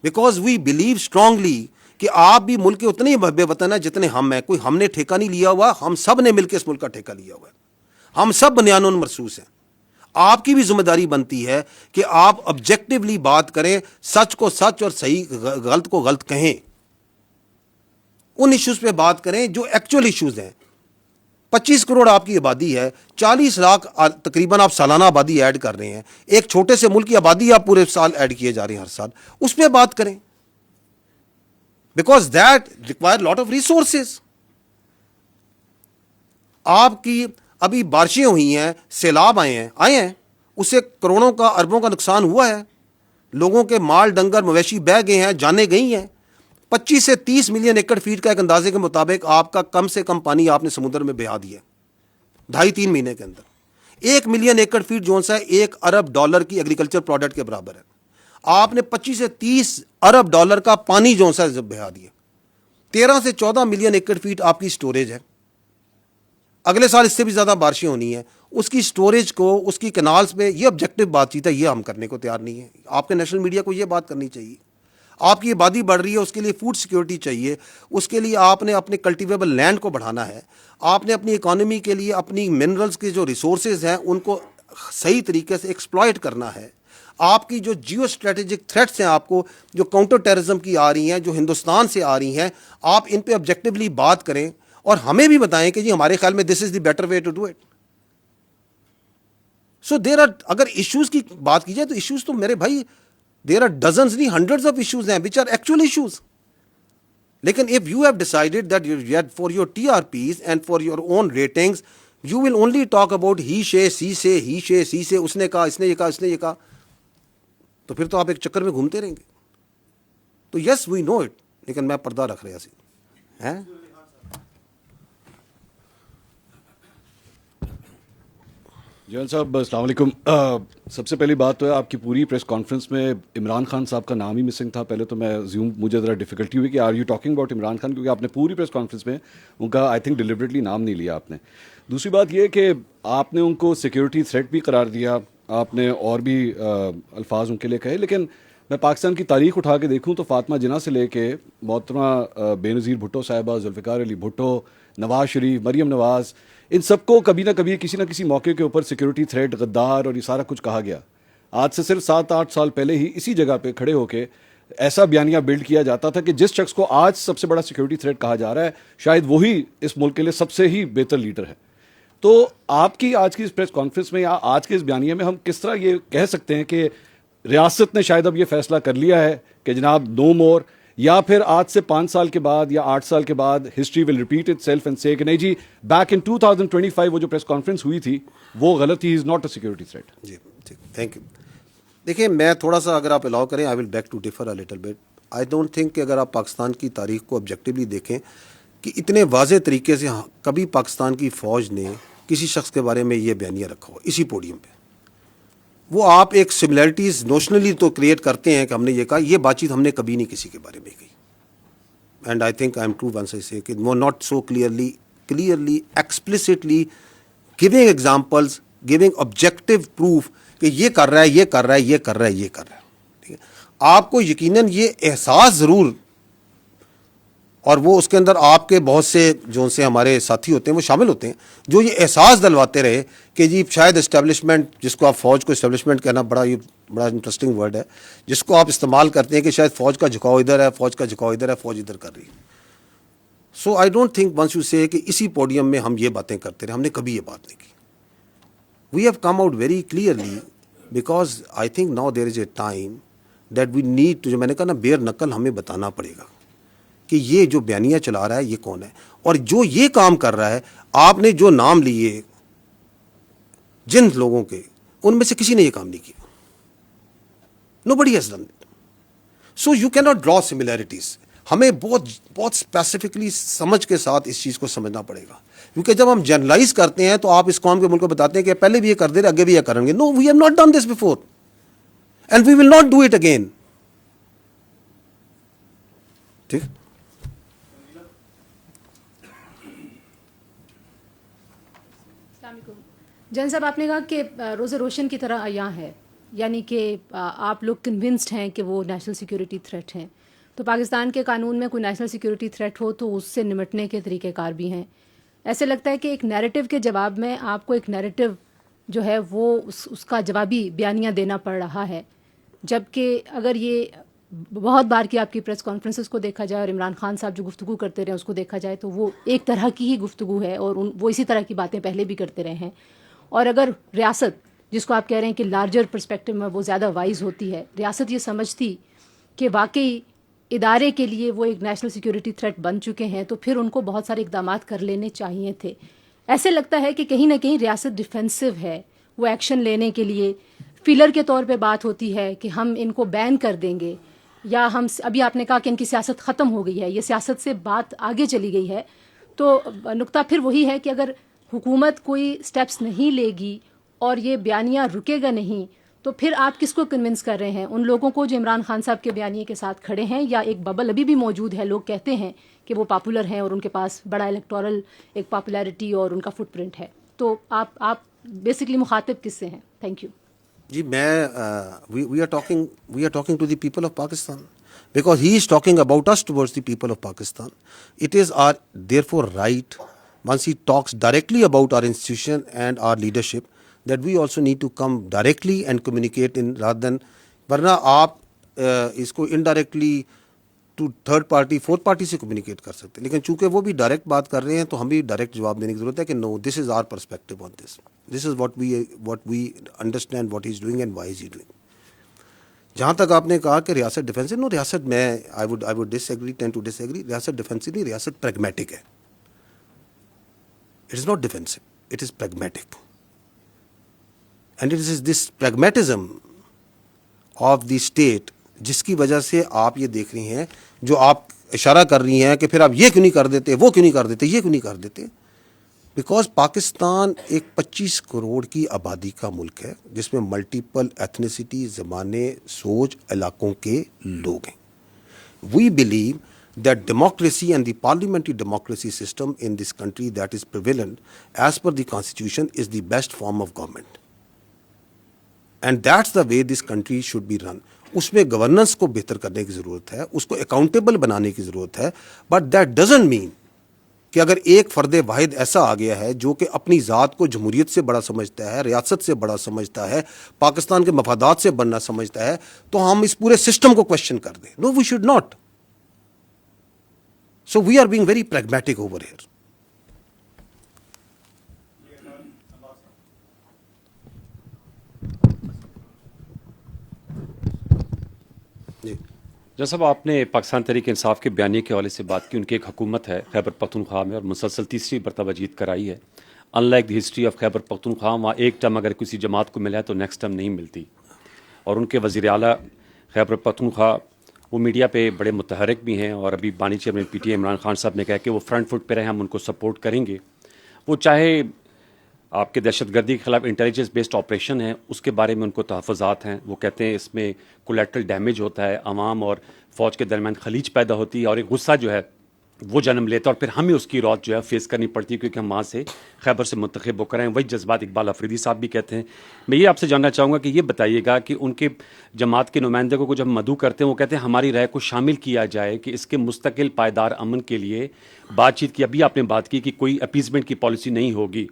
because we believe strongly کہ آپ بھی ملک کے اتنے بے وطن ہیں جتنے ہم ہیں. کوئی ہم نے ٹھیکہ نہیں لیا ہوا, ہم سب نے مل کے اس ملک کا ٹھیکہ لیا ہوا ہے. ہم سب بنیان مرصوص ہیں. آپ کی بھی ذمہ داری بنتی ہے کہ آپ آبجیکٹیولی بات کریں, سچ کو سچ اور صحیح غلط کو غلط کہیں. ان ایشوز پہ بات کریں جو ایکچوئل ایشوز ہیں. 25 کروڑ آپ کی آبادی ہے, 40 لاکھ تقریباً آپ سالانہ آبادی ایڈ کر رہے ہیں. ایک چھوٹے سے ملک کی آبادی آپ پورے سال ایڈ کیے جا رہے ہیں ہر سال. اس پہ بات کریں because that require lot of resources. آپ کی ابھی بارشیں ہوئی ہیں, سیلاب آئے ہیں, اس سے کروڑوں کا اربوں کا نقصان ہوا ہے. لوگوں کے مال ڈنگر مویشی بہ گئے ہیں, جانیں گئی ہیں. 25 سے 30 ملین ایکڑ فیٹ کا ایک اندازے کے مطابق آپ کا کم سے کم پانی آپ نے سمندر میں بہا دیا 2.5-3 مہینے کے اندر. 1 ملین ایکڑ فیٹ جو ہے $1 ارب کی ایگریکلچر پروڈکٹ کے برابر ہے. آپ نے 25 سے 30 ارب ڈالر کا پانی جو ہے بہا دیا. 13 سے 14 ملین ایکڑ فیٹ آپ کی سٹوریج ہے. اگلے سال اس سے بھی زیادہ بارشیں ہونی ہیں. اس کی سٹوریج کو, اس کی کینالز پہ, یہ آبجیکٹو بات چیت ہے, یہ ہم کرنے کو تیار نہیں ہے. آپ کے نیشنل میڈیا کو یہ بات کرنی چاہیے. آپ کی آبادی بڑھ رہی ہے, اس کے لیے فوڈ سیکیورٹی چاہیے, اس کے لیے آپ نے اپنے کلٹیویبل لینڈ کو بڑھانا ہے. آپ نے اپنی اکانومی کے لیے اپنی منرلز کے جو ریسورسز ہیں ان کو صحیح طریقے سے ایکسپلائٹ کرنا ہے. آپ کی جو جیو اسٹریٹجک تھریٹس ہیں, آپ کو جو کاؤنٹر ٹیررزم کی آ رہی ہیں, جو ہندوستان سے آ رہی ہیں, آپ ان پہ آبجیکٹیولی بات کریں اور ہمیں بھی بتائیں کہ جی ہمارے خیال میں this is the better way to do it. So there are, اگر ایشوز کی بات کی جائے تو ایشوز تو میرے بھائی دیر آر ڈزنز نہیں ہنڈریڈز آف ایشوز ہیں وچ آر ایکچوئل ایشوز. لیکن if you have decided that for your TRPs and for your own ratings you will only talk about he say she say اس نے کہا, اس نے یہ کہا, اس نے یہ کہا, تو پھر تو آپ ایک چکر میں گھومتے رہیں گے. تو یس وی نو اٹ, لیکن میں پردہ رکھ رہا سی ہیں. جوان صاحب السلام علیکم. سب سے پہلی بات تو ہے آپ کی پوری پریس کانفرنس میں عمران خان صاحب کا نام ہی مسنگ تھا. پہلے تو میں مجھے ذرا ڈیفیکلٹی ہوئی کہ are you talking about Imran Khan, کیونکہ آپ نے پوری پریس کانفرنس میں ان کا آئی تھنک ڈیلیبریٹلی نام نہیں لیا آپ نے. دوسری بات یہ کہ آپ نے ان کو سیکیورٹی تھریٹ بھی قرار دیا, آپ نے اور بھی الفاظ ان کے لیے کہے. لیکن میں پاکستان کی تاریخ اٹھا کے دیکھوں تو فاطمہ جناح سے لے کے محترمہ بے نظیر بھٹو صاحبہ, ذوالفقار علی بھٹو, نواز شریف, مریم نواز, ان سب کو کبھی نہ کبھی کسی نہ کسی موقع کے اوپر سیکیورٹی تھریٹ, غدار اور یہ سارا کچھ کہا گیا. آج سے صرف 7-8 سال پہلے ہی اسی جگہ پہ کھڑے ہو کے ایسا بیانیہ بلڈ کیا جاتا تھا کہ جس شخص کو آج سب سے بڑا سیکیورٹی تھریٹ کہا جا رہا ہے شاید وہی اس ملک کے لیے سب سے ہی بہتر لیڈر ہے. تو آپ کی آج کی اس پریس کانفرنس میں یا آج کے اس بیانیے میں ہم کس طرح یہ کہہ سکتے ہیں کہ ریاست نے شاید اب یہ فیصلہ کر لیا ہے کہ جناب نو مور, یا پھر آج سے 5 سال کے بعد یا 8 سال کے بعد history will repeat it self and سے کہ نہیں جی بیک ان 2025 وہ جو پریس کانفرنس ہوئی تھی وہ غلط تھی, is not a security threat. جی ٹھیک, تھینک یو. دیکھیں میں تھوڑا سا اگر آپ الاؤ کریں, I will beg to differ a little bit. I don't think کہ اگر آپ پاکستان کی تاریخ کو آبجیکٹیولی دیکھیں کہ اتنے واضح طریقے سے کبھی پاکستان کی فوج نے کسی شخص کے بارے میں یہ بیانیہ رکھا ہو اسی پوڈیم پہ. وہ آپ ایک سملیرٹیز نوشنلی تو کریٹ کرتے ہیں کہ ہم نے یہ کہا, یہ بات چیت ہم نے کبھی نہیں کسی کے بارے میں کہی. And I think I am true once I say کہ وہ not so clearly explicitly giving examples, giving objective proof کہ یہ کر رہا ہے, یہ کر رہا ہے, یہ کر رہا ہے, یہ کر رہا ہے. ٹھیک ہے, آپ کو یقیناً یہ احساس ضرور, اور وہ اس کے اندر آپ کے بہت سے جو سے ہمارے ساتھی ہوتے ہیں وہ شامل ہوتے ہیں جو یہ احساس دلواتے رہے کہ جی شاید اسٹیبلشمنٹ, جس کو آپ فوج کو اسٹیبلشمنٹ کہنا بڑا انٹرسٹنگ ورڈ ہے, جس کو آپ استعمال کرتے ہیں کہ شاید فوج کا جھکاؤ ادھر ہے, فوج کا جھکاؤ ادھر ہے, فوج ادھر کر رہی ہے. So I don't think once you say کہ اسی پوڈیم میں ہم یہ باتیں کرتے رہے, ہم نے کبھی یہ بات نہیں کی. We have come out very clearly because I think now there is a time that we need to, جو میں نے کہا نا بیر نقل ہمیں بتانا پڑے گا کہ یہ جو بیانیہ چلا رہا ہے یہ کون ہے, اور جو یہ کام کر رہا ہے. آپ نے جو نام لیے جن لوگوں کے, ان میں سے کسی نے یہ کام نہیں کیا. Nobody has done it. So you cannot draw similarities. ہمیں بہت اسپیسیفکلی سمجھ کے ساتھ اس چیز کو سمجھنا پڑے گا, کیونکہ جب ہم جرنلائز کرتے ہیں تو آپ اس قوم کے ملک کو بتاتے ہیں کہ پہلے بھی یہ کر دے رہے, آگے بھی یہ کریں گے. No, we have not done this before and we will not do it again. ٹھیک. جن صاحب آپ نے کہا کہ روز روشن کی طرح عیاں ہے, یعنی کہ آپ لوگ کنونسڈ ہیں کہ وہ نیشنل سیکیورٹی تھریٹ ہیں. تو پاکستان کے قانون میں کوئی نیشنل سیکیورٹی تھریٹ ہو تو اس سے نمٹنے کے طریقہ کار بھی ہیں. ایسے لگتا ہے کہ ایک نیریٹو کے جواب میں آپ کو ایک نیریٹو جو ہے وہ اس کا جوابی بیانیہ دینا پڑ رہا ہے, جبکہ اگر یہ بہت بار کی آپ کی پریس کانفرنسز کو دیکھا جائے اور عمران خان صاحب جو گفتگو کرتے رہے اس کو دیکھا جائے تو وہ ایک طرح کی ہی گفتگو ہے, اور وہ اسی طرح کی باتیں پہلے بھی کرتے رہے ہیں. اور اگر ریاست, جس کو آپ کہہ رہے ہیں کہ لارجر پرسپیکٹو میں وہ زیادہ وائز ہوتی ہے, ریاست یہ سمجھتی کہ واقعی ادارے کے لیے وہ ایک نیشنل سیکیورٹی تھریٹ بن چکے ہیں تو پھر ان کو بہت سارے اقدامات کر لینے چاہیے تھے. ایسے لگتا ہے کہ کہیں نہ کہیں ریاست ڈیفینسو ہے, وہ ایکشن لینے کے لیے فیلر کے طور پہ بات ہوتی ہے کہ ہم ان کو بین کر دیں گے، یا ہم ابھی آپ نے کہا کہ ان کی سیاست ختم ہو گئی ہے، یہ سیاست سے بات آگے چلی گئی ہے، تو نقطہ پھر وہی ہے کہ اگر حکومت کوئی سٹیپس نہیں لے گی اور یہ بیانیہ رکے گا نہیں، تو پھر آپ کس کو کنونس کر رہے ہیں؟ ان لوگوں کو جو عمران خان صاحب کے بیانیے کے ساتھ کھڑے ہیں، یا ایک ببل ابھی بھی موجود ہے، لوگ کہتے ہیں کہ وہ پاپولر ہیں اور ان کے پاس بڑا الیکٹورل ایک پاپولیرٹی اور ان کا فٹ پرنٹ ہے، تو آپ بیسکلی مخاطب کس سے ہیں؟ Thank you. جی میں we are talking to the people of Pakistan, because he is talking about us towards the people of Pakistan. It is our therefore right, once he talks directly about our institution and our leadership, that we also need to come directly and communicate in rather than, ورنہ آپ اس کو indirectly to third party fourth party سے communicate کر سکتے ہیں، لیکن چونکہ وہ بھی ڈائریکٹ بات کر رہے ہیں تو ہم بھی ڈائریکٹ جواب دینے کی ضرورت ہے کہ no, this is our perspective on this, this is what we understand what he is doing and why is he doing. جہاں تک آپ نے کہا کہ ریاست ڈیفینسو، نو، ریاست میں I would disagree, tend to disagree. ریاست ڈیفینسو نہیں، ریاست پریگمیٹک ہے. It is not defensive, it is pragmatic. And it is this pragmatism of the state جس کی وجہ سے آپ یہ دیکھ رہی ہیں، جو آپ اشارہ کر رہی ہیں کہ پھر آپ یہ کیوں نہیں کر دیتے، وہ کیوں نہیں کر دیتے، یہ کیوں نہیں کر دیتے. بیکاز پاکستان ایک 25 کروڑ کی آبادی کا ملک ہے جس میں ملٹیپل ایتھنیسٹی، زبانیں، سوچ، علاقوں کے لوگ ہیں. We believe that democracy and the parliamentary democracy system in this country that is prevalent as per the constitution is the best form of government, and that's the way this country should be run. اس میں governance کو بہتر کرنے کی ضرورت ہے، اس کو accountable بنانے کی ضرورت ہے، بٹ دیٹ ڈزنٹ مین کہ اگر ایک فرد واحد ایسا آ گیا ہے جو کہ اپنی ذات کو جمہوریت سے بڑا سمجھتا ہے، ریاست سے بڑا سمجھتا ہے، پاکستان کے مفادات سے بڑا سمجھتا ہے، تو ہم اس پورے سسٹم کو کوشچن کر دیں. No, we should not. So we are being very pragmatic over here. جب صاحب آپ نے پاکستان تحریک انصاف کے بیانیے کے حوالے سے بات کی، ان کی ایک حکومت ہے خیبر پختونخوا میں اور مسلسل تیسری مرتبہ جیت کرائی ہے. In like the history of Khyber Pakhtunkhwa, وہاں ایک ٹرم اگر کسی جماعت کو ملا ہے تو نیکسٹ ٹرم نہیں ملتی. اور ان کے وزیر اعلیٰ خیبر پختونخوا وہ میڈیا پہ بڑے متحرک بھی ہیں، اور ابھی بانی chairman P T I Imran Khan صاحب نے کہا کہ وہ فرنٹ فٹ پہ رہے، ہم ان کو سپورٹ کریں گے. وہ چاہے آپ کے دہشت گردی کے خلاف انٹیلیجنس بیسڈ آپریشن ہے، اس کے بارے میں ان کو تحفظات ہیں. وہ کہتے ہیں اس میں کولیٹرل ڈیمیج ہوتا ہے، عوام اور فوج کے درمیان خلیج پیدا ہوتی ہے، اور ایک غصہ جو ہے وہ جنم لیتا ہے، اور پھر ہمیں اس کی روت جو ہے فیس کرنی پڑتی ہے کیونکہ ہم وہاں سے خیبر سے منتخب ہو کر ہیں. وہی جذبات اقبال افریدی صاحب بھی کہتے ہیں. میں یہ آپ سے جاننا چاہوں گا کہ یہ بتائیے گا کہ ان کے جماعت کے نمائندے کو جب مدعو کرتے ہیں، وہ کہتے ہیں ہماری رائے کو شامل کیا جائے کہ اس کے مستقل پائیدار امن کے لیے بات چیت کی. ابھی آپ نے بات کی کہ کوئی اپیزمنٹ کی پالیسی نہیں ہوگی.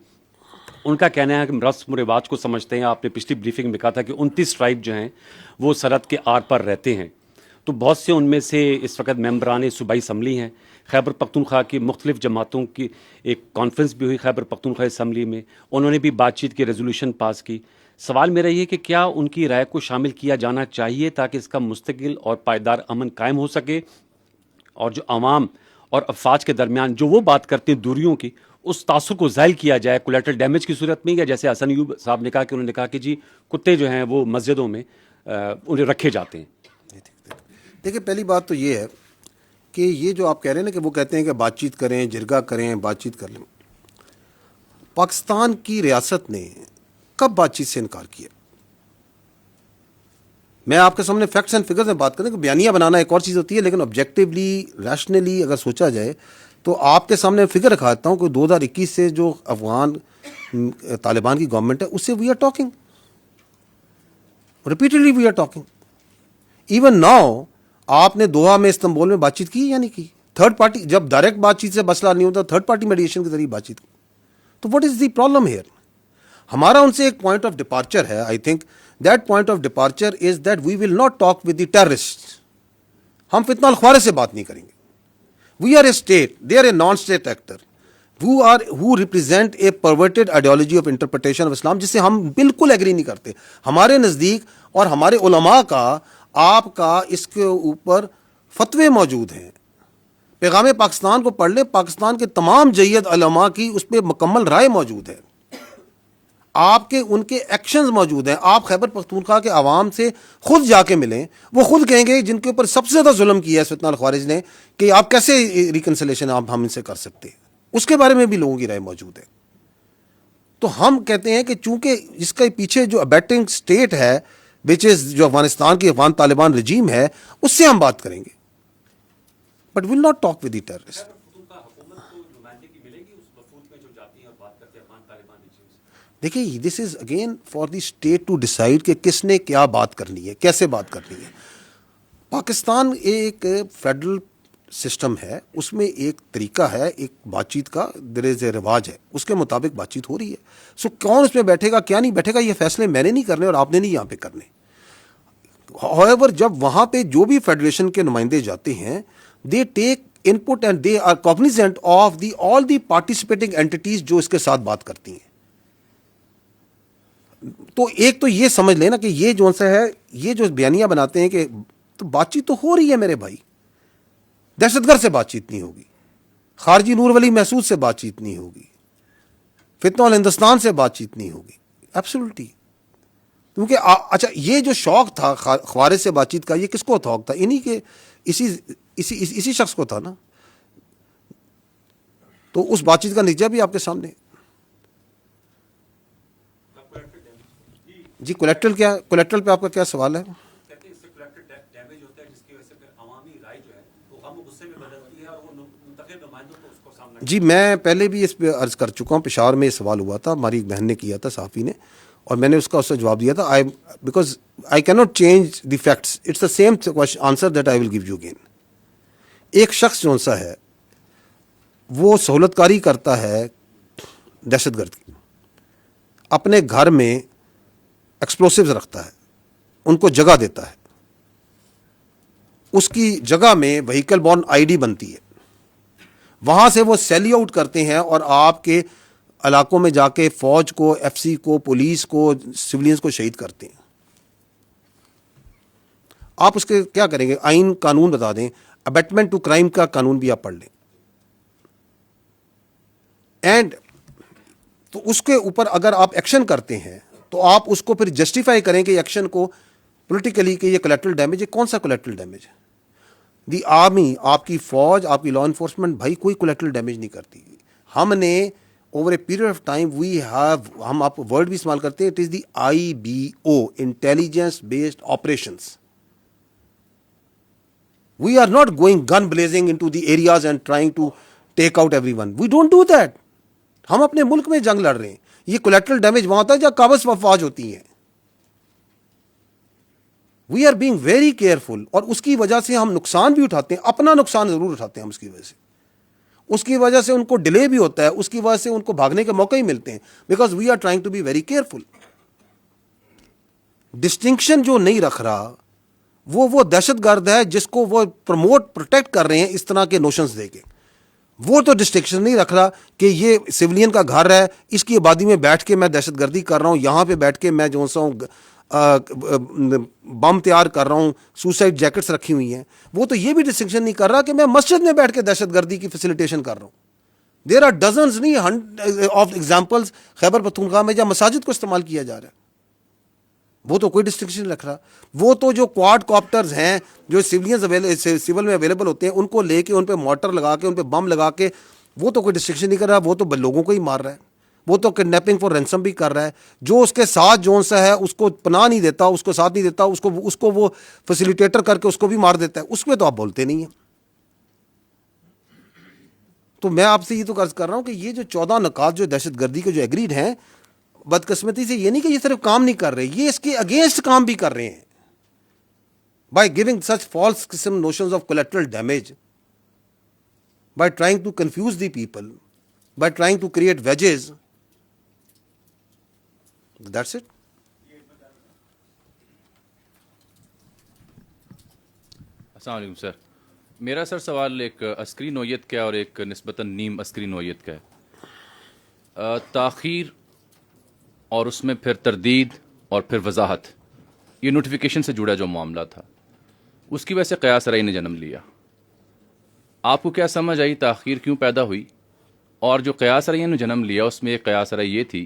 ان کا کہنا ہے کہ رسم و رواج کو سمجھتے ہیں. آپ نے پچھلی بریفنگ میں کہا تھا کہ 29 ٹرائب جو ہیں وہ سرحد کے آر پر رہتے ہیں، تو بہت سے ان میں سے اس وقت ممبران صوبائی اسمبلی ہیں. خیبر پختونخوا کی مختلف جماعتوں کی ایک کانفرنس بھی ہوئی خیبر پختونخوا اسمبلی میں، انہوں نے بھی بات چیت کی ریزولوشن پاس کی. سوال میرا یہ کہ کیا ان کی رائے کو شامل کیا جانا چاہیے تاکہ اس کا مستقل اور پائیدار امن قائم ہو سکے، اور جو عوام اور افواج کے درمیان جو وہ بات کرتے ہیں دوریوں کی، اس تاثر کو زائل کیا جائے کولیٹرل ڈیمیج کی صورت میں، یا جیسے حسن ایوب صاحب نے کہا کہ انہوں نے کہا کہ جی کتے جو ہیں وہ مسجدوں میں انہیں رکھے جاتے ہیں. دیکھیں، پہلی بات تو یہ ہے کہ یہ جو آپ کہہ رہے ہیں نا کہ وہ کہتے ہیں کہ بات چیت کریں، جرگہ کریں، بات چیت کر لیں. پاکستان کی ریاست نے کب بات چیت سے انکار کیا؟ میں آپ کے سامنے فیکٹس اینڈ فگرز میں بات کروں کہ بیانیہ بنانا ایک اور چیز ہوتی ہے، لیکن آبجیکٹیولی ریشنلی اگر سوچا جائے تو آپ کے سامنے فگر رکھاتا ہوں کہ 2021 سے جو افغان طالبان کی گورنمنٹ ہے اس سے we are talking repeatedly, we are talking. Even now آپ نے دوحہ میں، استنبول میں بات چیت کی یا نہیں کی؟ تھرڈ پارٹی جب ڈائریکٹ بات چیت سے مسئلہ نہیں ہوتا، تھرڈ پارٹی میڈیشن کے ذریعے بات چیت کی. تو what is the problem here? ہمارا ان سے ایک پوائنٹ آف ڈپارچر ہے. I think that point of departure is that we will not talk with the terrorist. ہم فتنہ الخوارے سے بات نہیں کریں گے. We are a state, they are a non state actor who represent a perverted ideology of interpretation of Islam جس سے ہم بالکل ایگری نہیں کرتے. ہمارے نزدیک اور ہمارے علماء کا، آپ کا اس کے اوپر فتوے موجود ہیں. پیغام پاکستان کو پڑھ لیں، پاکستان کے تمام جید علماء کی اس پہ مکمل رائے موجود ہے. آپ کے ان کے ایکشنز موجود ہیں. آپ خیبر پختونخوا کے عوام سے خود جا کے ملیں, وہ خود کہیں گے جن کے اوپر سب سے زیادہ ظلم کیا ہے فتنہ الخوارج نے, کہ آپ کیسے ریکنسلیشن ہم ان سے کر سکتے ہیں. اس کے بارے میں بھی لوگوں کی رائے موجود ہے. تو ہم کہتے ہیں کہ چونکہ اس کے پیچھے جو ابیٹنگ اسٹیٹ ہے وچ از جو افغانستان کی افغان طالبان رجیم ہے, اس سے ہم بات کریں گے, but will not talk with the terrorist. دیکھیے this is again for the state to decide کہ کس نے کیا بات کرنی ہے, کیسے بات کرنی ہے. پاکستان ایک فیڈرل سسٹم ہے, اس میں ایک طریقہ ہے ایک بات چیت کا, دیر از اے رواج ہے, اس کے مطابق بات چیت ہو رہی ہے. سو کون اس میں بیٹھے گا کیا نہیں بیٹھے گا, یہ فیصلے میں نے نہیں کرنے اور آپ نے نہیں یہاں پہ کرنے. however جب وہاں پہ جو بھی فیڈریشن کے نمائندے جاتے ہیں, they take input and they are cognizant of the all the participating entities جو اس کے ساتھ بات کرتی ہیں. تو ایک تو یہ سمجھ لینا کہ یہ جو سا ہے, یہ جو بیانیہ بناتے ہیں کہ تو بات چیت تو ہو رہی ہے میرے بھائی. دہشت گرد سے بات چیت نہیں ہوگی, خارجی نور ولی محسود سے بات چیت نہیں ہوگی, فتنہ الہندوستان سے بات چیت نہیں ہوگی. ایبسولوٹلی. کیونکہ اچھا یہ جو شوق تھا خوارج سے بات چیت کا, یہ کس کو شوق تھا؟ انہی کے اسی شخص کو تھا نا. تو اس بات چیت کا نتیجہ بھی آپ کے سامنے. جی کولیکٹرل کیا, کولیکٹرل پہ آپ کا کیا سوال ہے؟ جی میں پہلے بھی اس پہ عرض کر چکا ہوں, پشاور میں یہ سوال ہوا تھا, ہماری ایک بہن نے کیا تھا صحافی نے, اور میں نے اس کا جواب دیا تھا. Because I can not change the facts, it's the same answer that I will give you again. ایک شخص جو سا ہے وہ سہولت کاری کرتا ہے دہشت گرد کی, اپنے گھر میں ایکسپلوسیوز رکھتا ہے, ان کو جگہ دیتا ہے, اس کی جگہ میں وہیکل بورن آئی ڈی بنتی ہے, وہاں سے وہ سیلی آؤٹ کرتے ہیں اور آپ کے علاقوں میں جا کے فوج کو, ایف سی کو, پولیس کو, سولینز کو شہید کرتے ہیں. آپ اس کے کیا کریں گے؟ آئین قانون بتا دیں, ابیٹمنٹ ٹو کرائم کا قانون بھی آپ پڑھ لیں, اینڈ تو اس کے اوپر اگر آپ ایکشن کرتے ہیں تو آپ اس کو پھر جسٹیفائی کریں کہ ایکشن کو پولیٹیکلی کہ یہ کولیٹرل ڈیمیج ہے. کون سا کولیٹرل ڈیمیج ہے؟ دی آرمی, آپ کی فوج, آپ کی لا انفورسمنٹ بھائی کوئی کولیٹرل ڈیمیج نہیں کرتی. ہم نے over a period of time we have, ہم آپ ورڈ بھی استعمال کرتے ہیں, it is the IBO, intelligence based operations. We are not going gun blazing into the areas and trying to take out every one. We don't do that. ہم اپنے ملک میں جنگ لڑ رہے ہیں. یہ کولیٹرل ڈیمیج وہاں ہوتا ہے جہاں قابض افواج ہوتی ہیں. We are being very careful, اور اس کی وجہ سے ہم نقصان بھی اٹھاتے ہیں, اپنا نقصان ضرور اٹھاتے ہیں ہم اس کی وجہ سے. اس کی وجہ سے ان کو ڈیلے بھی ہوتا ہے, اس کی وجہ سے ان کو بھاگنے کے موقع ہی ملتے ہیں, because we are trying to be very careful. Distinction جو نہیں رکھ رہا وہ دہشت گرد ہے جس کو وہ پروموٹ پروٹیکٹ کر رہے ہیں اس طرح کے نوشنز دے کے. وہ تو ڈسٹنکشن نہیں رکھ رہا کہ یہ سویلین کا گھر ہے, اس کی آبادی میں بیٹھ کے میں دہشت گردی کر رہا ہوں, یہاں پہ بیٹھ کے میں جو سا ہوں بم تیار کر رہا ہوں, سوسائڈ جیکٹس رکھی ہوئی ہیں. وہ تو یہ بھی ڈسٹنکشن نہیں کر رہا کہ میں مسجد میں بیٹھ کے دہشت گردی کی فیسیلیٹیشن کر رہا ہوں. دیر آر ڈزنز نہیں آف ایگزامپلس خیبر پختونخوا میں جہاں مساجد کو استعمال کیا جا رہا ہے. وہ تو کوئی ڈسٹنکشن رکھ رہا. وہ تو جو کوارڈ کاپٹرز ہیں جو سول میں اویلیبل ہوتے ہیں, ان کو لے کے ان پہ موٹر لگا کے ان پہ بم لگا کے, وہ تو کوئی ڈسٹنکشن نہیں کر رہا. وہ تو لوگوں کو ہی مار رہا ہے. وہ تو کڈنیپنگ فار رینسم بھی کر رہا ہے. جو اس کے ساتھ جو سا ہے اس کو پناہ نہیں دیتا, اس کو ساتھ نہیں دیتا, اس کو وہ فیسیلیٹیٹر کر کے اس کو بھی مار دیتا ہے. اس پہ تو آپ بولتے نہیں ہیں. تو میں آپ سے یہ تو عرض کر رہا ہوں کہ یہ جو 14 نکات جو دہشت گردی کے جو ایگریڈ ہیں, بدقسمتی سے یہ نہیں کہ یہ صرف کام نہیں کر رہے, یہ اس کے اگینسٹ کام بھی کر رہے ہیں. بائی گیونگ سچ فالس قسم notions of collateral damage, by trying to confuse the people, by trying to create wedges. That's it. السلام علیکم سر. میرا سر سوال ایک عسکری نوعیت کا اور ایک نسبتاً نیم عسکری نوعیت کا ہے. تاخیر اور اس میں پھر تردید اور پھر وضاحت, یہ نوٹیفیکیشن سے جڑا جو معاملہ تھا, اس کی وجہ سے قیاس رأی نے جنم لیا. آپ کو کیا سمجھ آئی تاخیر کیوں پیدا ہوئی؟ اور جو قیاس رأی نے جنم لیا اس میں ایک قیاس رأی یہ تھی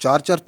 4-4,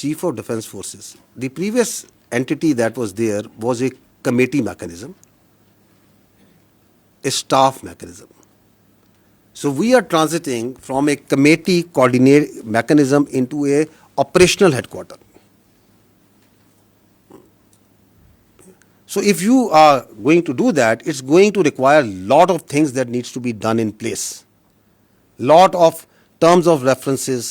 Chief of Defence Forces. The previous entity that was there was a committee mechanism, a staff mechanism. So we are transiting from a committee coordinate mechanism into a operational headquarter. So if you are going to do that, it's going to require a lot of things that needs to be done in place. Lot of terms of references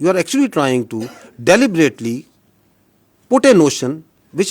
you are actually trying to deliberately put a notion which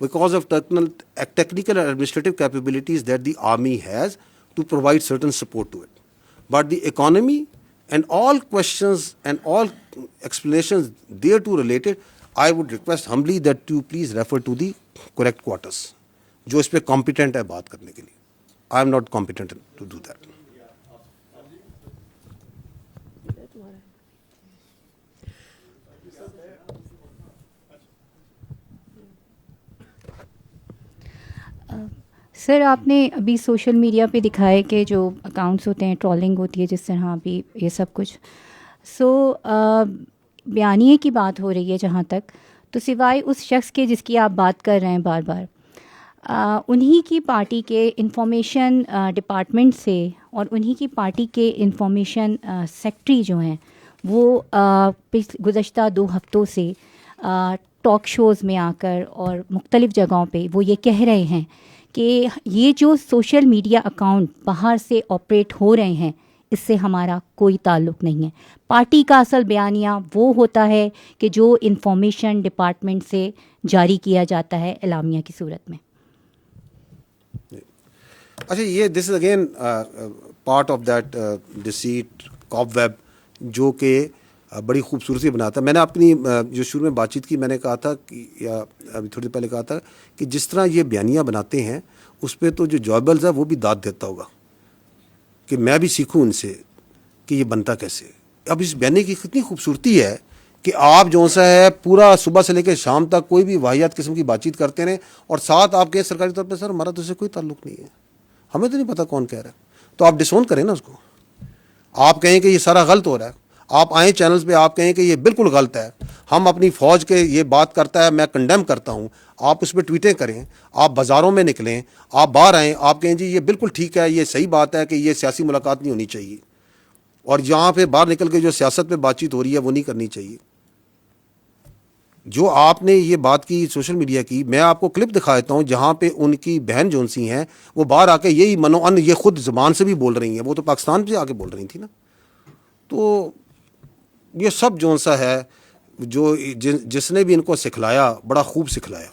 because of technical and administrative capabilities that the army has to provide certain support to it. But the economy and all questions and all explanations thereto related, I would request humbly that you please refer to the correct quarters, جو اس پہ competent ہے بات کرنے کے لیے. I am not competent to do that. سر آپ نے ابھی سوشل میڈیا پہ دکھایا کہ جو اکاؤنٹس ہوتے ہیں ٹرولنگ ہوتی ہے جس طرح ابھی یہ سب کچھ بیانیے کی بات ہو رہی ہے جہاں تک, تو سوائے اس شخص کے جس کی آپ بات کر رہے ہیں بار بار, انہی کی پارٹی کے انفارمیشن ڈپارٹمنٹ سے اور انہی کی پارٹی کے انفارمیشن سیکٹری جو ہیں وہ گزشتہ 2 ہفتوں سے ٹاک شوز میں آ کر اور مختلف جگہوں پہ وہ یہ کہہ رہے ہیں کہ یہ جو سوشل میڈیا اکاؤنٹ باہر سے آپریٹ ہو رہے ہیں اس سے ہمارا کوئی تعلق نہیں ہے. پارٹی کا اصل بیانیہ وہ ہوتا ہے کہ جو انفارمیشن ڈپارٹمنٹ سے جاری کیا جاتا ہے اعلامیہ کی صورت میں. اچھا, یہ this is again part of that deceit cobweb جو کہ بڑی خوبصورتی بناتا ہے. میں نے اپنی جو شروع میں بات چیت کی میں نے کہا تھا یا ابھی تھوڑی دیر پہلے کہا تھا کہ جس طرح یہ بیانیہ بناتے ہیں اس پہ تو جو جوابلز ہے وہ بھی داد دیتا ہوگا کہ میں بھی سیکھوں ان سے کہ یہ بنتا کیسے. اب اس بیانیے کی کتنی خوبصورتی ہے کہ آپ جو سا ہے پورا صبح سے لے کے شام تک کوئی بھی واحد قسم کی بات چیت کرتے رہیں اور ساتھ آپ کہیں سرکاری طور پہ سر ہمارا تو اس سے کوئی تعلق نہیں ہے, ہمیں تو نہیں پتہ کون کہہ رہا ہے, تو آپ ڈسون کریں نا اس کو. آپ کہیں کہ یہ سارا غلط ہو رہا ہے, آپ آئیں چینلز پہ آپ کہیں کہ یہ بالکل غلط ہے, ہم اپنی فوج کے یہ بات کرتا ہے میں کنڈیم کرتا ہوں, آپ اس پہ ٹویٹیں کریں, آپ بازاروں میں نکلیں, آپ باہر آئیں, آپ کہیں جی یہ بالکل ٹھیک ہے, یہ صحیح بات ہے کہ یہ سیاسی ملاقات نہیں ہونی چاہیے, اور یہاں پہ باہر نکل کے جو سیاست پہ بات چیت ہو رہی ہے وہ نہیں کرنی چاہیے. جو آپ نے یہ بات کی سوشل میڈیا کی, میں آپ کو کلپ دکھا دیتا ہوں جہاں پہ ان کی بہن جون سی ہیں وہ باہر آ کے یہی منو یہ خود زبان سے بھی بول رہی ہیں, وہ تو پاکستان سے آ کے بول رہی تھی نا. تو یہ سب جون سا ہے جو جس نے بھی ان کو سکھلایا بڑا خوب سکھلایا.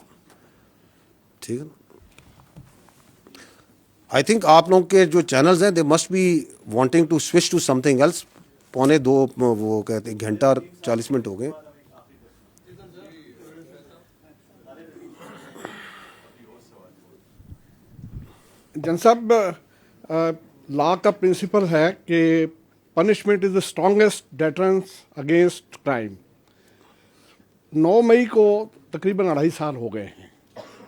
ٹھیک ہے نا. آئی تھنک آپ لوگوں کے جو چینلز ہیں they must be wanting to switch to something else. 1:45 وہ کہتے ہیں گھنٹہ اور 40 منٹ ہو گئے. جن صاحب, لا کا پرنسپل ہے کہ punishment is the strongest deterrence against crime. 9 مئی کو تقریباً 2.5 سال ہو گئے ہیں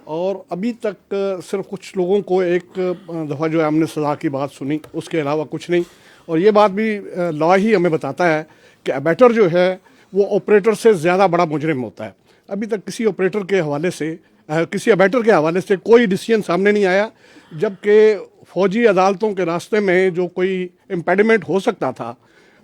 اور ابھی تک صرف کچھ لوگوں کو ایک دفعہ جو ہے ہم نے سزا کی بات سنی, اس کے علاوہ کچھ نہیں. اور یہ بات بھی لا ہی ہمیں بتاتا ہے کہ ابیٹر جو ہے وہ آپریٹر سے زیادہ بڑا مجرم ہوتا ہے. ابھی تک کسی آپریٹر کے حوالے سے کسی ابیٹر کے حوالے سے کوئی ڈیسیجن سامنے نہیں آیا, جبکہ فوجی عدالتوں کے راستے میں جو کوئی امپیڈمنٹ ہو سکتا تھا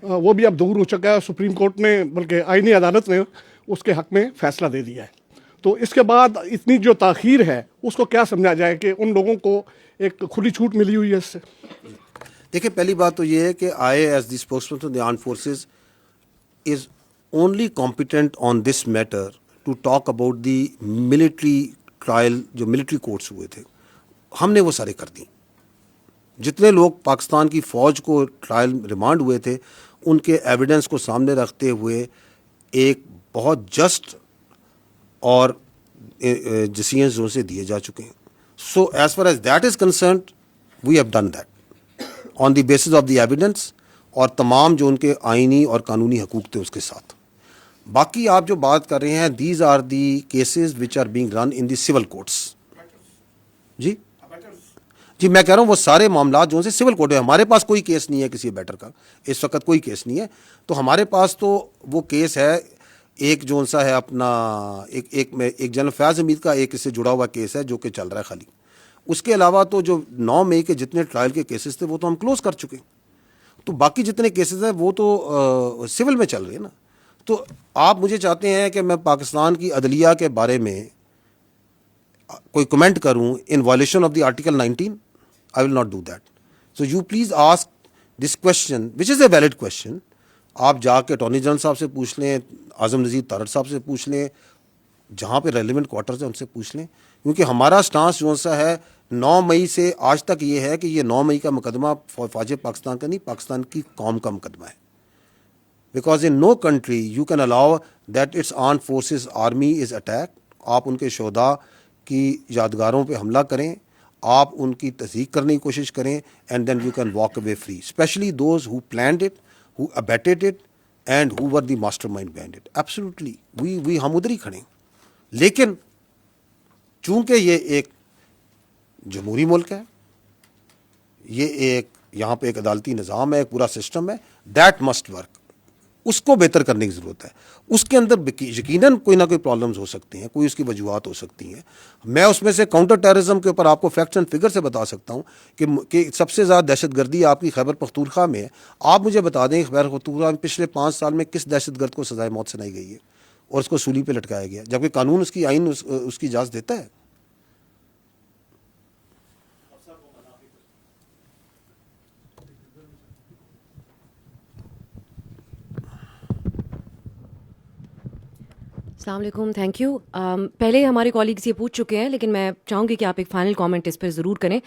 وہ بھی اب دور ہو چکا ہے. سپریم کورٹ نے بلکہ آئینی عدالت نے اس کے حق میں فیصلہ دے دیا ہے. تو اس کے بعد اتنی جو تاخیر ہے اس کو کیا سمجھا جائے کہ ان لوگوں کو ایک کھلی چھوٹ ملی ہوئی ہے اس سے؟ دیکھیں, پہلی بات تو یہ ہے کہ I a as the spokesperson of the armed forces is only competent on this matter to talk about the military trial جو ملٹری کورٹس ہوئے تھے. ہم نے وہ سارے کر دیں. جتنے لوگ پاکستان کی فوج کو ٹرائل ریمانڈ ہوئے تھے ان کے ایویڈنس کو سامنے رکھتے ہوئے ایک بہت جسٹ اور ڈیسیژنز جو سے دیے جا چکے ہیں. So as far as that is concerned we have done that on the basis of the evidence اور تمام جو ان کے آئینی اور قانونی حقوق تھے اس کے ساتھ. باقی آپ جو بات کر رہے ہیں these are the cases which are being run in the civil courts. جی میں کہہ رہا ہوں وہ سارے معاملات جو سے سول کورٹ ہے. ہمارے پاس کوئی کیس نہیں ہے کسی بیٹر کا, اس وقت کوئی کیس نہیں ہے. تو ہمارے پاس تو وہ کیس ہے ایک جو سا ہے اپنا ایک جنرل فیاض حمید کا ایک اس سے جڑا ہوا کیس ہے جو کہ چل رہا ہے خالی. اس کے علاوہ تو جو 9 مئی کے جتنے ٹرائل کے کیسز تھے وہ تو ہم کلوز کر چکے. تو باقی جتنے کیسز ہیں وہ تو سول میں چل رہے ہیں نا. تو آپ مجھے چاہتے ہیں کہ میں پاکستان کی عدلیہ کے بارے میں کوئی کمنٹ کروں ان violation of the article 19؟ I will not do that. So you please ask this question, which is a valid question. آپ جا کے اٹارنی جنرل صاحب سے پوچھ لیں, اعظم نذیر تارڑ صاحب سے پوچھ لیں, جہاں پہ ریلیونٹ کوارٹرز ہیں ان سے پوچھ لیں. کیونکہ ہمارا سٹانس جو سا ہے 9 مئی سے آج تک یہ ہے کہ یہ 9 مئی کا مقدمہ فوج پاکستان کا نہیں, پاکستان کی قوم کا مقدمہ ہے. because in no country you can allow that its armed forces army is attacked. آپ ان کے شہداء کی یادگاروں پہ حملہ کریں, آپ ان کی تصدیق کرنے کی کوشش کریں, and then you can walk away free, especially those who planned it, who abetted it, and who were the mastermind behind it. Absolutely we ہم ادھر ہی کھڑے ہیں. لیکن چونکہ یہ ایک جمہوری ملک ہے, یہ ایک یہاں پہ ایک عدالتی نظام ہے, ایک پورا سسٹم ہے, دیٹ مسٹ ورک. اس کو بہتر کرنے کی ضرورت ہے. اس کے اندر یقیناً کوئی نہ کوئی پرابلمز ہو سکتی ہیں, کوئی اس کی وجوہات ہو سکتی ہیں. میں اس میں سے کاؤنٹر ٹیررزم کے اوپر آپ کو فیکٹس اینڈ فگر سے بتا سکتا ہوں کہ سب سے زیادہ دہشت گردی آپ کی خیبر پختونخوا میں ہے. آپ مجھے بتا دیں خیبر پختونخوا میں پچھلے 5 سال میں کس دہشت گرد کو سزائے موت سنائی گئی ہے اور اس کو سولی پہ لٹکایا گیا, جبکہ قانون اس کی آئین اس کی اجازت دیتا ہے. السلام علیکم, تھینک یو. پہلے ہمارے کالیگز یہ پوچھ چکے ہیں, لیکن میں چاہوں گی کہ آپ ایک فائنل کامنٹ اس پہ ضرور کریں.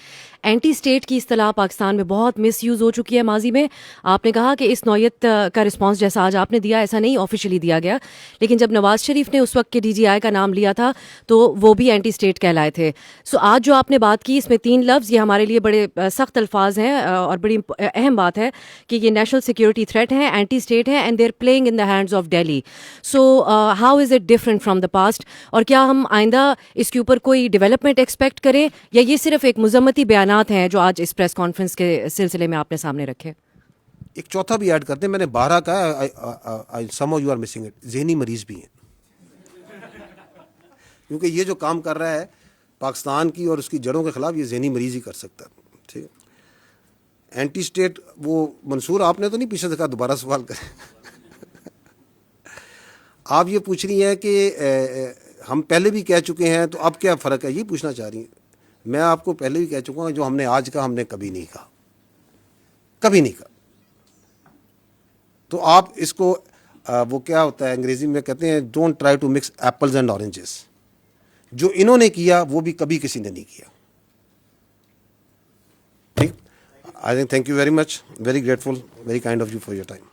اینٹی اسٹیٹ کی اصطلاح پاکستان میں بہت مس یوز ہو چکی ہے ماضی میں. آپ نے کہا کہ اس نوعیت کا رسپانس جیسا آج آپ نے دیا ایسا نہیں آفیشلی دیا گیا, لیکن جب نواز شریف نے اس وقت کے ڈی جی آئی کا نام لیا تھا تو وہ بھی اینٹی اسٹیٹ کہلائے تھے. سو آج جو آپ نے بات کی اس میں 3 لفظ, یہ ہمارے لیے بڑے سخت الفاظ ہیں اور بڑی اہم بات ہے کہ یہ نیشنل سیکورٹی تھریٹ ہیں, اینٹی اسٹیٹ ہیں, and they are playing in the hands of Delhi. So how is it different from the past, اور کیا ہم آئندہ اس کے اوپر کوئی ڈیولپمنٹ ایکسپیکٹ کریں, یا یہ صرف ایک مذمتی بیانات ہیں جو آج اس پریس کانفرنس کے سلسلے میں آپ نے سامنے رکھے؟ ایک چوتھا بھی ایڈ کرتے ہیں, میں نے 12 کہا, some of you are missing it, ذہنی مریض بھی ہیں. کیونکہ یہ جو کام کر رہا ہے پاکستان کی اور اس کی جڑوں کے خلاف, یہ ذہنی مریض ہی کر سکتا ہے. ٹھیک ہے, اینٹی اسٹیٹ وہ منصور آپ نے تو نہیں پیچھے سے کہا دوبارہ سوال کریں. آپ یہ پوچھ رہی ہیں کہ ہم پہلے بھی کہہ چکے ہیں تو اب کیا فرق ہے, یہ پوچھنا چاہ رہی ہیں. میں آپ کو پہلے بھی کہہ چکا ہوں, جو ہم نے آج کہا ہم نے کبھی نہیں کہا, کبھی نہیں کہا. تو آپ اس کو وہ کیا ہوتا ہے انگریزی میں کہتے ہیں don't try to mix apples and oranges. جو انہوں نے کیا وہ بھی کبھی کسی نے نہیں کیا. ٹھیک, I think thank you very much, very grateful, very kind of you for your time.